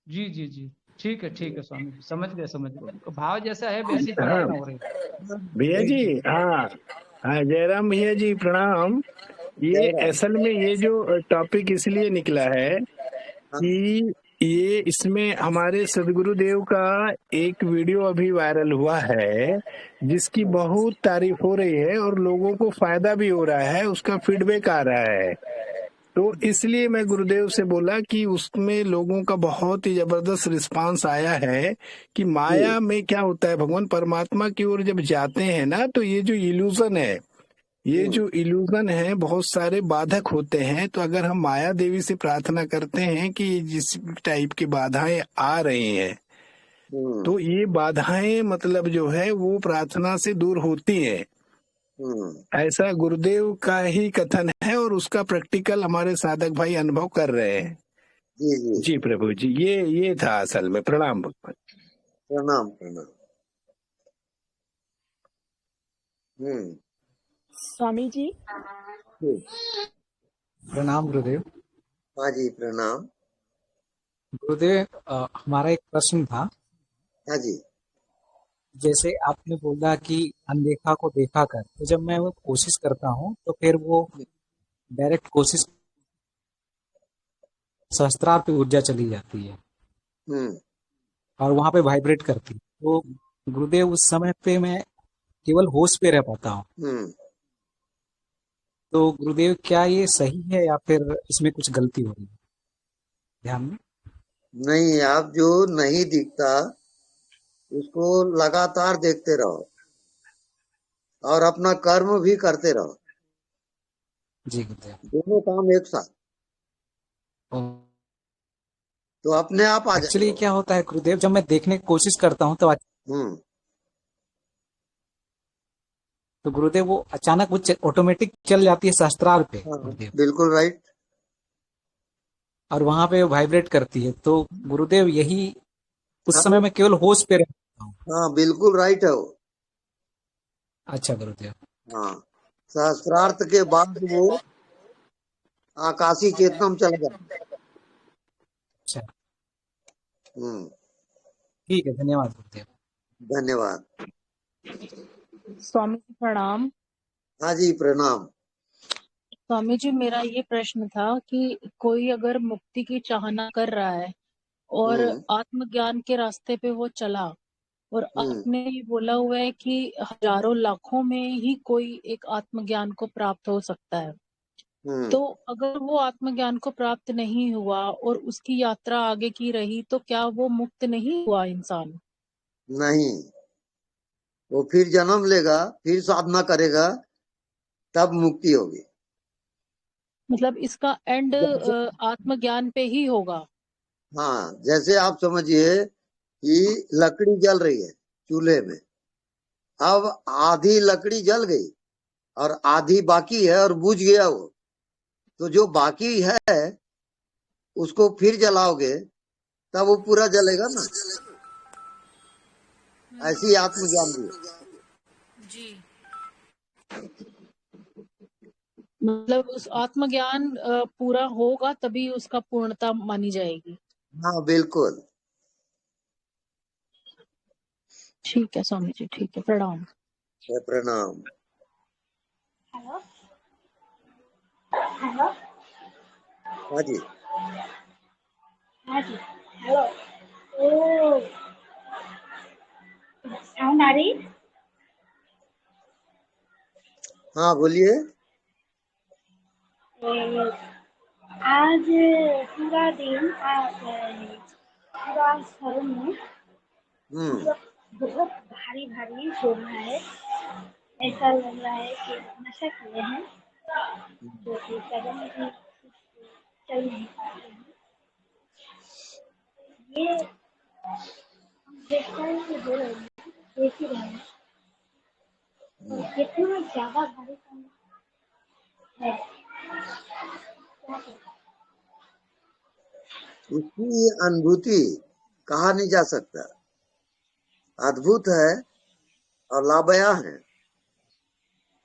[SPEAKER 8] जी जी जी, ठीक है स्वामी जी, समझ गए समझ गए। भाव जैसा है वैसी
[SPEAKER 13] हाँ
[SPEAKER 8] प्रार्थना हो रही है।
[SPEAKER 13] भैया जी, हाँ हाँ जयराम भैया जी प्रणाम। ये असल में ये जो टॉपिक इसलिए निकला है कि ये इसमें हमारे सदगुरुदेव का एक वीडियो अभी वायरल हुआ है, जिसकी बहुत तारीफ हो रही है और लोगों को फायदा भी हो रहा है, उसका फीडबैक आ रहा है। तो इसलिए मैं गुरुदेव से बोला कि उसमें लोगों का बहुत ही जबरदस्त रिस्पांस आया है कि माया में क्या होता है, भगवान परमात्मा की ओर जब जाते हैं ना, तो ये जो इल्यूजन है, ये जो इल्यूजन है, बहुत सारे बाधक होते हैं। तो अगर हम माया देवी से प्रार्थना करते हैं कि जिस टाइप की बाधाएं आ रही हैं, तो ये बाधाएं मतलब जो है वो प्रार्थना से दूर होती हैं। ऐसा गुरुदेव का ही कथन है और उसका प्रैक्टिकल हमारे साधक भाई अनुभव कर रहे हैं। जी प्रभु जी, ये था असल में। प्रणाम भगवान।
[SPEAKER 1] प्रणाम प्रणाम।
[SPEAKER 15] स्वामी जी
[SPEAKER 1] जी।
[SPEAKER 16] प्रणाम गुरुदेव।
[SPEAKER 1] हाँ जी, प्रणाम।
[SPEAKER 16] गुरुदेव, हमारा एक प्रश्न था।
[SPEAKER 1] हाँ जी।
[SPEAKER 16] जैसे आपने बोला कि अनदेखा को देखा कर, तो जब मैं वो कोशिश करता हूँ तो फिर वो डायरेक्ट कोशिश सहस्त्रार पे ऊर्जा चली जाती है और वहां पे वाइब्रेट करती है। तो गुरुदेव, उस समय पे मैं केवल होश पे रह पाता हूँ। तो गुरुदेव, क्या ये सही है या फिर इसमें कुछ गलती हो रही है ध्यान में?
[SPEAKER 1] नहीं, आप जो नहीं दिखता उसको लगातार देखते रहो और अपना कर्म भी करते रहो।
[SPEAKER 16] जी गुरुदेव।
[SPEAKER 1] दोनों काम एक साथ, तो अपने आप आ
[SPEAKER 16] एक्चुअली
[SPEAKER 1] जाएगा।
[SPEAKER 16] क्या होता है गुरुदेव, जब मैं देखने की कोशिश करता हूँ तो गुरुदेव वो अचानक वो ऑटोमेटिक चल जाती है सहस्त्रार पे गुरुदेव,
[SPEAKER 1] बिल्कुल राइट।
[SPEAKER 16] और वहां पे वाइब्रेट करती है। तो गुरुदेव, यही उस समय मैं केवल होश पे रहता हूँ।
[SPEAKER 1] हाँ, बिल्कुल राइट है वो।
[SPEAKER 16] अच्छा गुरुदेव।
[SPEAKER 1] हाँ, सहस्त्रार्थ के बाद वो आकाशी चेतन चल गया।
[SPEAKER 16] अच्छा, ठीक है, धन्यवाद गुरुदेव।
[SPEAKER 1] धन्यवाद।
[SPEAKER 15] स्वामी जी प्रणाम।
[SPEAKER 1] हाँ जी, प्रणाम।
[SPEAKER 15] स्वामी जी, मेरा ये प्रश्न था कि कोई अगर मुक्ति की चाहना कर रहा है और आत्मज्ञान के रास्ते पे वो चला, और आपने ये बोला हुआ है कि हजारों लाखों में ही कोई एक आत्मज्ञान को प्राप्त हो सकता है, तो अगर वो आत्मज्ञान को प्राप्त नहीं हुआ और उसकी यात्रा आगे की रही, तो क्या वो मुक्त नहीं हुआ इंसान?
[SPEAKER 1] नहीं, वो फिर जन्म लेगा, फिर साधना करेगा, तब मुक्ति होगी।
[SPEAKER 15] मतलब इसका एंड आत्मज्ञान पे ही होगा?
[SPEAKER 1] हाँ, जैसे आप समझिए कि लकड़ी जल रही है चूल्हे में, अब आधी लकड़ी जल गई और आधी बाकी है और बुझ गया वो, तो जो बाकी है उसको फिर जलाओगे तब वो पूरा जलेगा ना। ऐसी आत्मज्ञान भी है।
[SPEAKER 15] जी। मतलब उस आत्मज्ञान पूरा होगा तभी उसका पूर्णता मानी जाएगी।
[SPEAKER 1] हाँ, बिल्कुल।
[SPEAKER 15] ठीक है स्वामी जी, ठीक है, प्रणाम।
[SPEAKER 1] प्रणाम।
[SPEAKER 17] Hello hello.
[SPEAKER 1] हाँ जी।
[SPEAKER 17] हाँ जी, हेलो। ओ, साउंड आ रही?
[SPEAKER 1] हाँ, बोलिए।
[SPEAKER 17] आज पूरा दिन पूरा शरीर में मतलब बहुत भारी भारी हो रहा है। ऐसा लग रहा है कि नशा किए हैं, जो कि कदम भी चल नहीं पा रहे हैं। ये हम देखते हैं कि हो रहे हैं, देख ही रहे हैं, और कितना ज्यादा भारी काम है। क्या करें?
[SPEAKER 1] उसकी अनुभूति कहा नहीं जा सकता, अद्भुत है और लाबया है।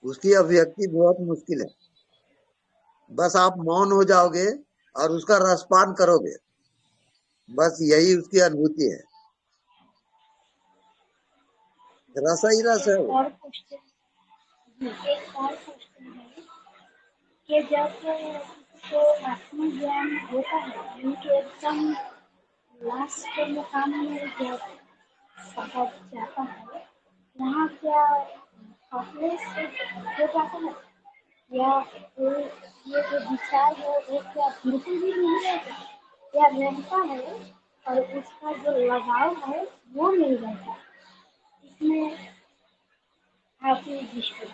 [SPEAKER 1] उसकी अभिव्यक्ति बहुत मुश्किल है। बस आप मौन हो जाओगे और उसका रसपान करोगे, बस यही उसकी अनुभूति है। रस ही रस है वो।
[SPEAKER 17] और क्वेश्चन, एक और क्वेश्चन है कि जब तो आत्मज्ञान होता है, यानी कि एकदम लास्ट मुकाम में जब पहुंच जाता है, वहाँ क्या हॉपलेस हो जाता है, या ये जो विचार है वो क्या बिल्कुल भी नहीं रहता, या रहता है और उसका जो लगाव है वो नहीं रहता? इसमें आपकी दृष्टि?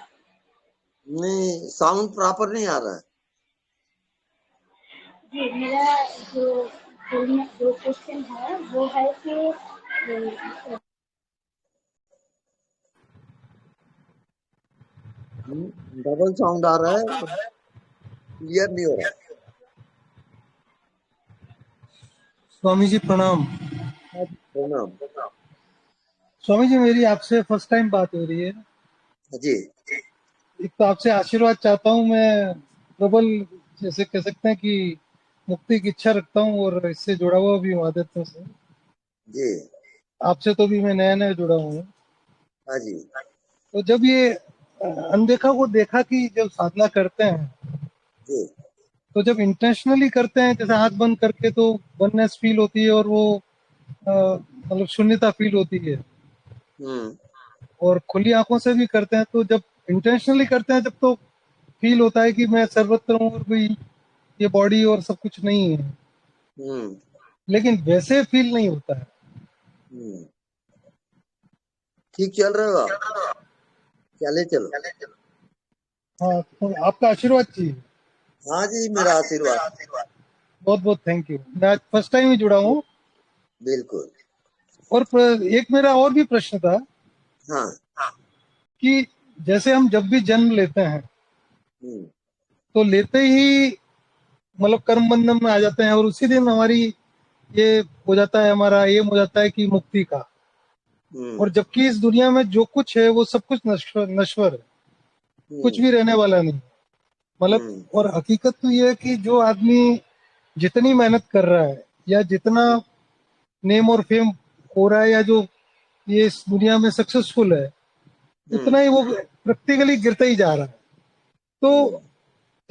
[SPEAKER 1] नहीं, साउंड प्रॉपर नहीं आ रहा है।
[SPEAKER 17] जी, मेरा जो क्वेश्चन है वो है कि
[SPEAKER 1] डबल साउंड आ रहा है, क्लियर नहीं हो रहा।
[SPEAKER 18] स्वामी जी प्रणाम।
[SPEAKER 1] प्रणाम।
[SPEAKER 18] स्वामी जी, मेरी आपसे फर्स्ट टाइम बात हो रही है
[SPEAKER 1] जी।
[SPEAKER 18] एक तो आपसे आशीर्वाद चाहता हूँ मैं, प्रबल जैसे कह सकते हैं कि मुक्ति की इच्छा रखता हूँ और इससे जुड़ा हुआ भी हूँ आदतों से।
[SPEAKER 1] जी
[SPEAKER 18] आपसे तो भी मैं नया नया जुड़ा हूँ।
[SPEAKER 1] हाँ जी
[SPEAKER 18] तो जब ये अनदेखा को देखा कि जब साधना करते हैं
[SPEAKER 1] जी
[SPEAKER 18] तो जब इंटेंशनली करते हैं जैसे आंख बंद करके तो वननेस फील होती है और वो मतलब शून्यता फील होती है,
[SPEAKER 1] हम्म
[SPEAKER 18] और खुली आंखों से भी करते हैं तो जब इंटेंशनली करते हैं जब तो फील होता है कि मैं सर्वत्र हूँ और कोई ये बॉडी और सब कुछ नहीं है,
[SPEAKER 1] हम्म
[SPEAKER 18] लेकिन वैसे फील नहीं होता है।
[SPEAKER 1] हम्म ठीक चल रहे हो आप, चले चलो।
[SPEAKER 18] हाँ, तो आपका आशीर्वाद चाहिए।
[SPEAKER 1] हाँ जी मेरा आशीर्वाद।
[SPEAKER 18] बहुत बहुत थैंक यू। मैं आज फर्स्ट टाइम ही जुड़ा हूँ।
[SPEAKER 1] बिल्कुल।
[SPEAKER 18] और एक मेरा और भी प्रश्न था
[SPEAKER 1] हाँ
[SPEAKER 18] कि जैसे हम जब भी जन्म लेते हैं
[SPEAKER 1] हम्म
[SPEAKER 18] तो लेते ही मतलब कर्म बंधन में आ जाते हैं और उसी दिन हमारी ये हो जाता है, हमारा एम हो जाता है कि मुक्ति का। और जबकि इस दुनिया में जो कुछ है वो सब कुछ नश्वर है, कुछ भी रहने वाला नहीं मतलब। और हकीकत तो ये है कि जो आदमी जितनी मेहनत कर रहा है या जितना नेम और फेम हो रहा है या जो ये इस दुनिया में सक्सेसफुल है, उतना ही वो प्रैक्टिकली गिरता ही जा रहा है।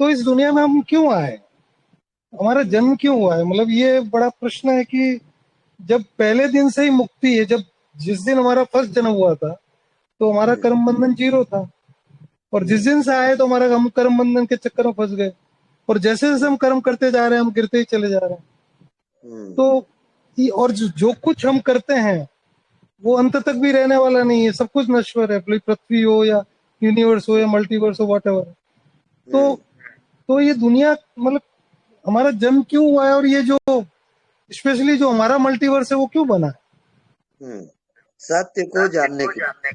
[SPEAKER 18] तो इस दुनिया में हम क्यों आए, हमारा जन्म क्यों हुआ है? मतलब ये बड़ा प्रश्न है कि जब पहले दिन से ही मुक्ति है, जब जिस दिन हमारा फर्स्ट जन्म हुआ था तो हमारा कर्म बंधन 0 था, और जिस दिन से आए तो हमारा हम कर्म बंधन के चक्कर में फंस गए, और जैसे जैसे हम कर्म करते जा रहे हैं हम गिरते ही चले जा रहे हैं। तो और जो कुछ हम करते हैं वो अंत तक भी रहने वाला नहीं है, सब कुछ नश्वर है, भले पृथ्वी हो या यूनिवर्स हो या मल्टीवर्स हो, व्हाटएवर। तो ये दुनिया मतलब हमारा जन्म क्यों हुआ है, और ये जो स्पेशली जो हमारा मल्टीवर्स है वो क्यों बना है?
[SPEAKER 1] सत्य को जानने के लिए।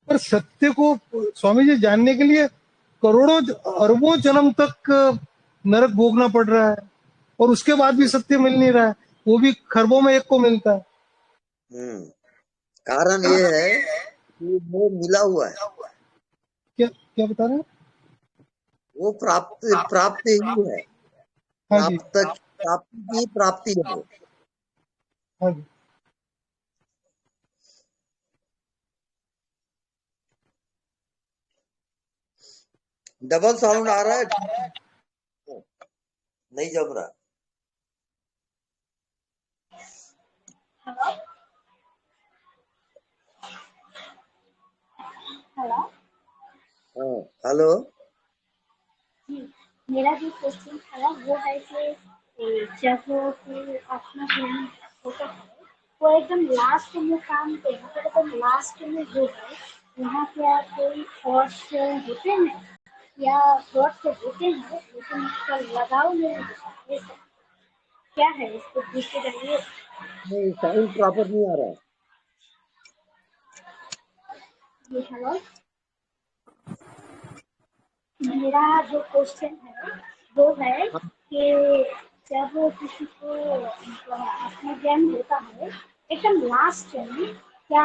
[SPEAKER 18] पर सत्य को स्वामी जी जानने के लिए करोड़ों अरबों जन्म तक नरक भोगना पड़ रहा है, और उसके बाद भी सत्य मिल नहीं रहा है, वो भी खरबों में एक को मिलता है।
[SPEAKER 1] कारण ये है कि वो मिला हुआ है।
[SPEAKER 18] क्या क्या बता रहे हैं?
[SPEAKER 1] वो प्राप्ति ही है,
[SPEAKER 18] हाँ जी,
[SPEAKER 1] प्राप्ति की प्राप्ति है वो।
[SPEAKER 18] हाँ जी।
[SPEAKER 1] डबल साउंड आ रहा है, नहीं जम रहा।
[SPEAKER 17] हेलो
[SPEAKER 1] हाँ हेलो।
[SPEAKER 17] मेरा जो क्वेश्चन था वो है कि जब कोई अपना ज्ञान होता है वो एकदम लास्ट में काम पे मतलब एकदम लास्ट में जो है वहाँ क्या कोई थॉट्स होते हैं या थॉट्स होते हैं लेकिन उसका लगाव नहीं होता है, क्या है इसको पूछते रहिए।
[SPEAKER 1] नहीं साउंड प्रॉपर नहीं आ रहा है।
[SPEAKER 17] ये हेलो मेरा जो क्वेश्चन है वो है कि जब किसी को अपना ज्ञान होता है एकदम लास्ट में क्या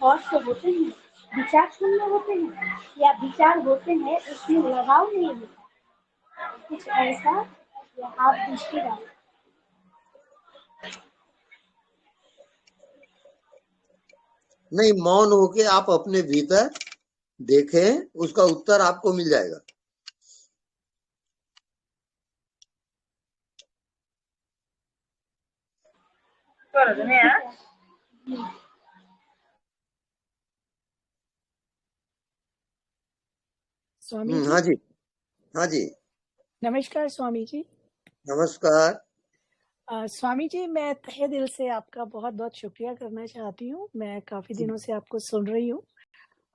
[SPEAKER 17] थॉट्स होते हैं, विचार शून्य होते हैं या विचार होते हैं उसमें लगाव नहीं होता, कुछ ऐसा या आप दृष्टि डालें।
[SPEAKER 1] नहीं मौन होके आप अपने भीतर देखें, उसका उत्तर आपको मिल जाएगा।
[SPEAKER 19] स्वामी जी,
[SPEAKER 1] हाँ जी, हाँ जी,
[SPEAKER 19] नमस्कार स्वामी जी।
[SPEAKER 1] नमस्कार।
[SPEAKER 19] स्वामी जी, मैं तहे दिल से आपका बहुत बहुत शुक्रिया करना चाहती हूँ। मैं काफी दिनों से आपको सुन रही हूँ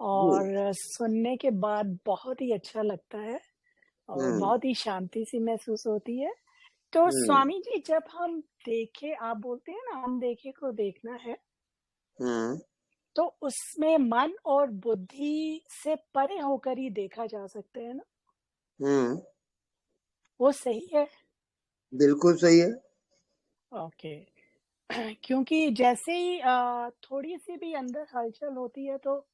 [SPEAKER 19] और सुनने के बाद बहुत ही अच्छा लगता है और बहुत ही शांति सी महसूस होती है। तो स्वामी जी, जब हम देखे, आप बोलते हैं ना अनदेखे को देखना है, तो उसमें मन और बुद्धि से परे होकर ही देखा जा सकता है ना? वो सही है?
[SPEAKER 1] बिल्कुल सही है।
[SPEAKER 19] ओके। क्योंकि जैसे ही थोड़ी सी भी अंदर हलचल होती है तो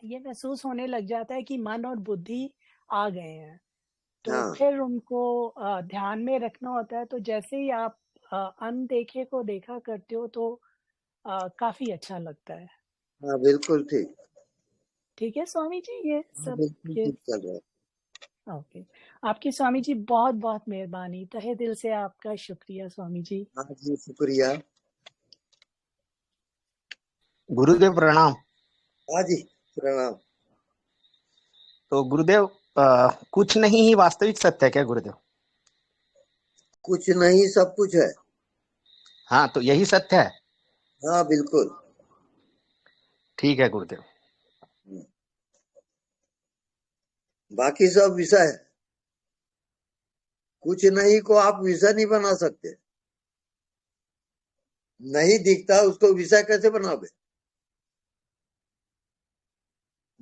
[SPEAKER 19] ये महसूस होने लग जाता है कि मन और बुद्धि आ गए हैं, तो
[SPEAKER 1] हाँ
[SPEAKER 19] फिर उनको ध्यान में रखना होता है। तो जैसे ही आप अनदेखे को देखा करते हो तो काफी अच्छा लगता है।
[SPEAKER 1] हाँ बिल्कुल ठीक।
[SPEAKER 19] ठीक है स्वामी जी, ये
[SPEAKER 1] हाँ
[SPEAKER 19] सब
[SPEAKER 1] बिल्कुल
[SPEAKER 19] ये
[SPEAKER 1] ठीक चल रहा है।
[SPEAKER 19] ओके। आपकी स्वामी जी बहुत बहुत मेहरबानी, तहे दिल से आपका शुक्रिया स्वामी जी।
[SPEAKER 1] हाँ जी शुक्रिया।
[SPEAKER 20] गुरुदेव प्रणाम।
[SPEAKER 1] हाँ जी प्रणाम।
[SPEAKER 20] तो गुरुदेव कुछ नहीं ही वास्तविक सत्य है क्या गुरुदेव?
[SPEAKER 1] कुछ नहीं सब कुछ है।
[SPEAKER 20] हाँ तो यही सत्य है।
[SPEAKER 1] हाँ बिल्कुल।
[SPEAKER 20] ठीक है गुरुदेव।
[SPEAKER 1] बाकी सब विषय है, कुछ नहीं को आप विषय नहीं बना सकते। नहीं दिखता उसको विषय कैसे बनाओगे?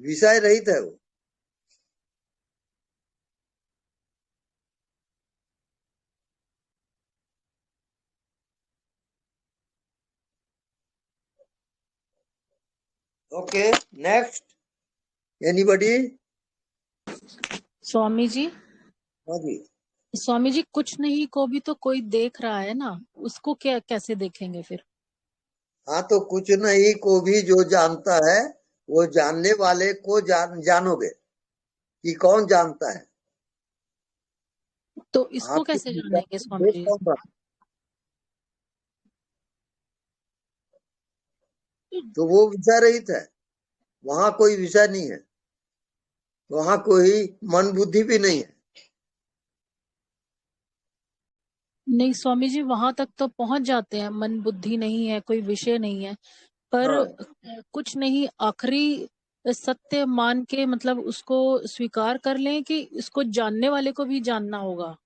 [SPEAKER 1] विषय रहित है वो। Okay next anybody?
[SPEAKER 15] Swami ji,
[SPEAKER 1] हाँ जी।
[SPEAKER 15] स्वामी जी कुछ नहीं को भी तो कोई देख रहा है ना, उसको क्या कैसे देखेंगे फिर?
[SPEAKER 1] हाँ तो कुछ नहीं को भी जो जानता है वो जानने वाले को जानोगे कि कौन जानता है।
[SPEAKER 15] तो इसको
[SPEAKER 1] आपके
[SPEAKER 15] कैसे
[SPEAKER 1] विचार
[SPEAKER 15] जानेंगे
[SPEAKER 1] को
[SPEAKER 15] स्वामी
[SPEAKER 1] देख
[SPEAKER 15] जी?
[SPEAKER 1] कौन रहा है? तो वो विषय रहित है, वहां कोई विषय नहीं है, वहां कोई मन बुद्धि भी नहीं है।
[SPEAKER 15] नहीं स्वामी जी, वहां तक तो पहुंच जाते हैं, मन बुद्धि नहीं है, कोई विषय नहीं है, पर
[SPEAKER 1] हाँ
[SPEAKER 15] कुछ नहीं आखिरी सत्य मान के मतलब उसको स्वीकार कर लें कि इसको जानने वाले को भी जानना होगा।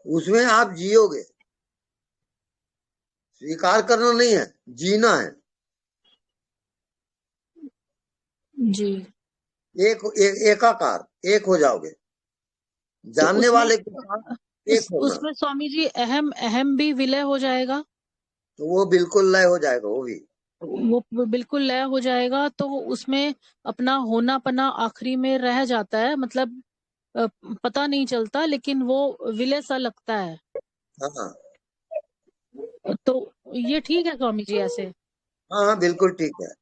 [SPEAKER 1] उसमें आप जियोगे, स्वीकार करना नहीं है, जीना है।
[SPEAKER 15] जी।
[SPEAKER 1] एकाकार एक हो जाओगे,
[SPEAKER 15] तो
[SPEAKER 1] जानने
[SPEAKER 15] उसमें
[SPEAKER 1] वाले के साथ एक होना।
[SPEAKER 15] उसमें स्वामी जी अहम अहम भी विलय हो जाएगा।
[SPEAKER 1] तो वो बिल्कुल लय हो जाएगा, वो भी
[SPEAKER 15] वो बिल्कुल लय हो जाएगा, तो उसमें अपना होना पना आखिरी में रह जाता है, मतलब पता नहीं चलता, लेकिन वो विलय सा लगता है।
[SPEAKER 1] हाँ
[SPEAKER 15] तो ये ठीक है स्वामी जी ऐसे?
[SPEAKER 1] हाँ हाँ बिल्कुल ठीक है।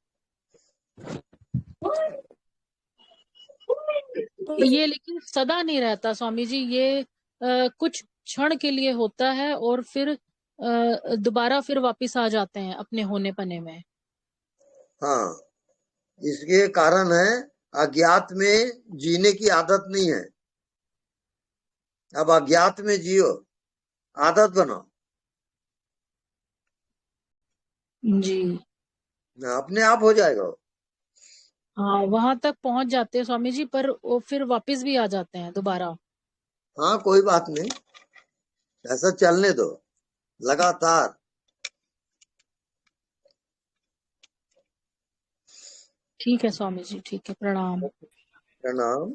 [SPEAKER 15] ये लेकिन सदा नहीं रहता स्वामी जी, ये कुछ क्षण के लिए होता है और फिर दोबारा फिर वापस आ जाते हैं अपने होने पने में।
[SPEAKER 1] हाँ इसके कारण है अज्ञात में जीने की आदत नहीं है। अब अज्ञात में जियो, आदत बनाओ
[SPEAKER 15] जी।
[SPEAKER 1] अपने आप हो जाएगा।
[SPEAKER 15] हाँ वहां तक पहुंच जाते हैं स्वामी जी, पर वो फिर वापस भी आ जाते हैं दोबारा।
[SPEAKER 1] हाँ कोई बात नहीं, ऐसा चलने दो लगातार।
[SPEAKER 15] ठीक है स्वामी जी, ठीक है, प्रणाम।
[SPEAKER 1] प्रणाम।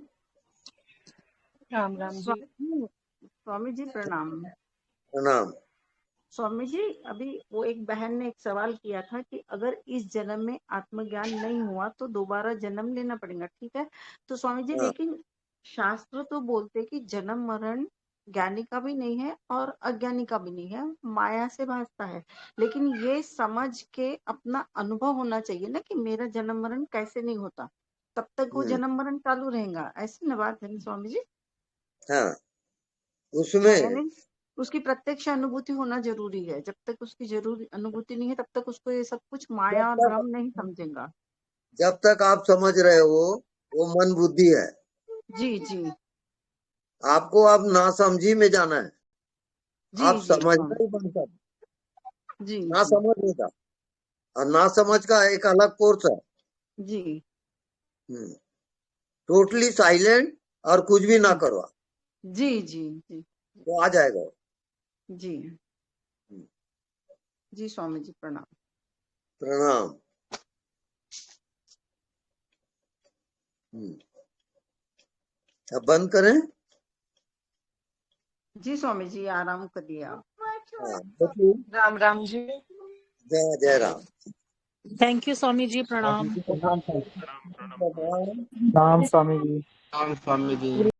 [SPEAKER 3] राम राम जी।
[SPEAKER 9] स्वामी जी प्रणाम।
[SPEAKER 1] प्रणाम।
[SPEAKER 9] स्वामी जी अभी वो एक बहन ने एक सवाल किया था कि अगर इस जन्म में आत्मज्ञान नहीं हुआ तो दोबारा जन्म लेना पड़ेगा, ठीक है? तो स्वामी जी
[SPEAKER 1] हाँ।
[SPEAKER 9] लेकिन शास्त्र तो बोलते कि जन्म मरण ज्ञानी का भी नहीं है और अज्ञानी का भी नहीं है, माया से भासता है, लेकिन ये समझ के अपना अनुभव होना चाहिए ना कि मेरा जन्म मरण कैसे नहीं होता, तब तक वो जन्म मरण चालू रहेगा, ऐसी ना बात है ना स्वामी जी?
[SPEAKER 1] हाँ उसमें
[SPEAKER 9] यानी उसकी प्रत्यक्ष अनुभूति होना जरूरी है, जब तक उसकी जरूरी अनुभूति नहीं है तब तक उसको ये सब कुछ माया और भ्रम नहीं समझेगा।
[SPEAKER 1] जब तक आप समझ रहे हो वो मन बुद्धि है।
[SPEAKER 9] जी जी
[SPEAKER 1] आपको अब नासमझी में जाना है।
[SPEAKER 9] जी
[SPEAKER 1] आप
[SPEAKER 9] जी
[SPEAKER 1] समझना ही बनता है,
[SPEAKER 9] जी
[SPEAKER 1] ना समझने का, और ना समझ का एक अलग कोर्स है।
[SPEAKER 9] जी
[SPEAKER 1] टोटली साइलेंट और कुछ भी ना करो,
[SPEAKER 9] जी जी जी
[SPEAKER 1] तो आ जाएगा।
[SPEAKER 9] जी जी स्वामी जी प्रणाम।
[SPEAKER 1] प्रणाम। अब बंद करें?
[SPEAKER 9] जी स्वामी जी आराम करिए आप।
[SPEAKER 1] हाँ,
[SPEAKER 3] राम राम जी।
[SPEAKER 1] जय जय राम।
[SPEAKER 15] थैंक यू स्वामी जी, प्रणाम।
[SPEAKER 11] नाम स्वामी जी।
[SPEAKER 20] स्वामी जी।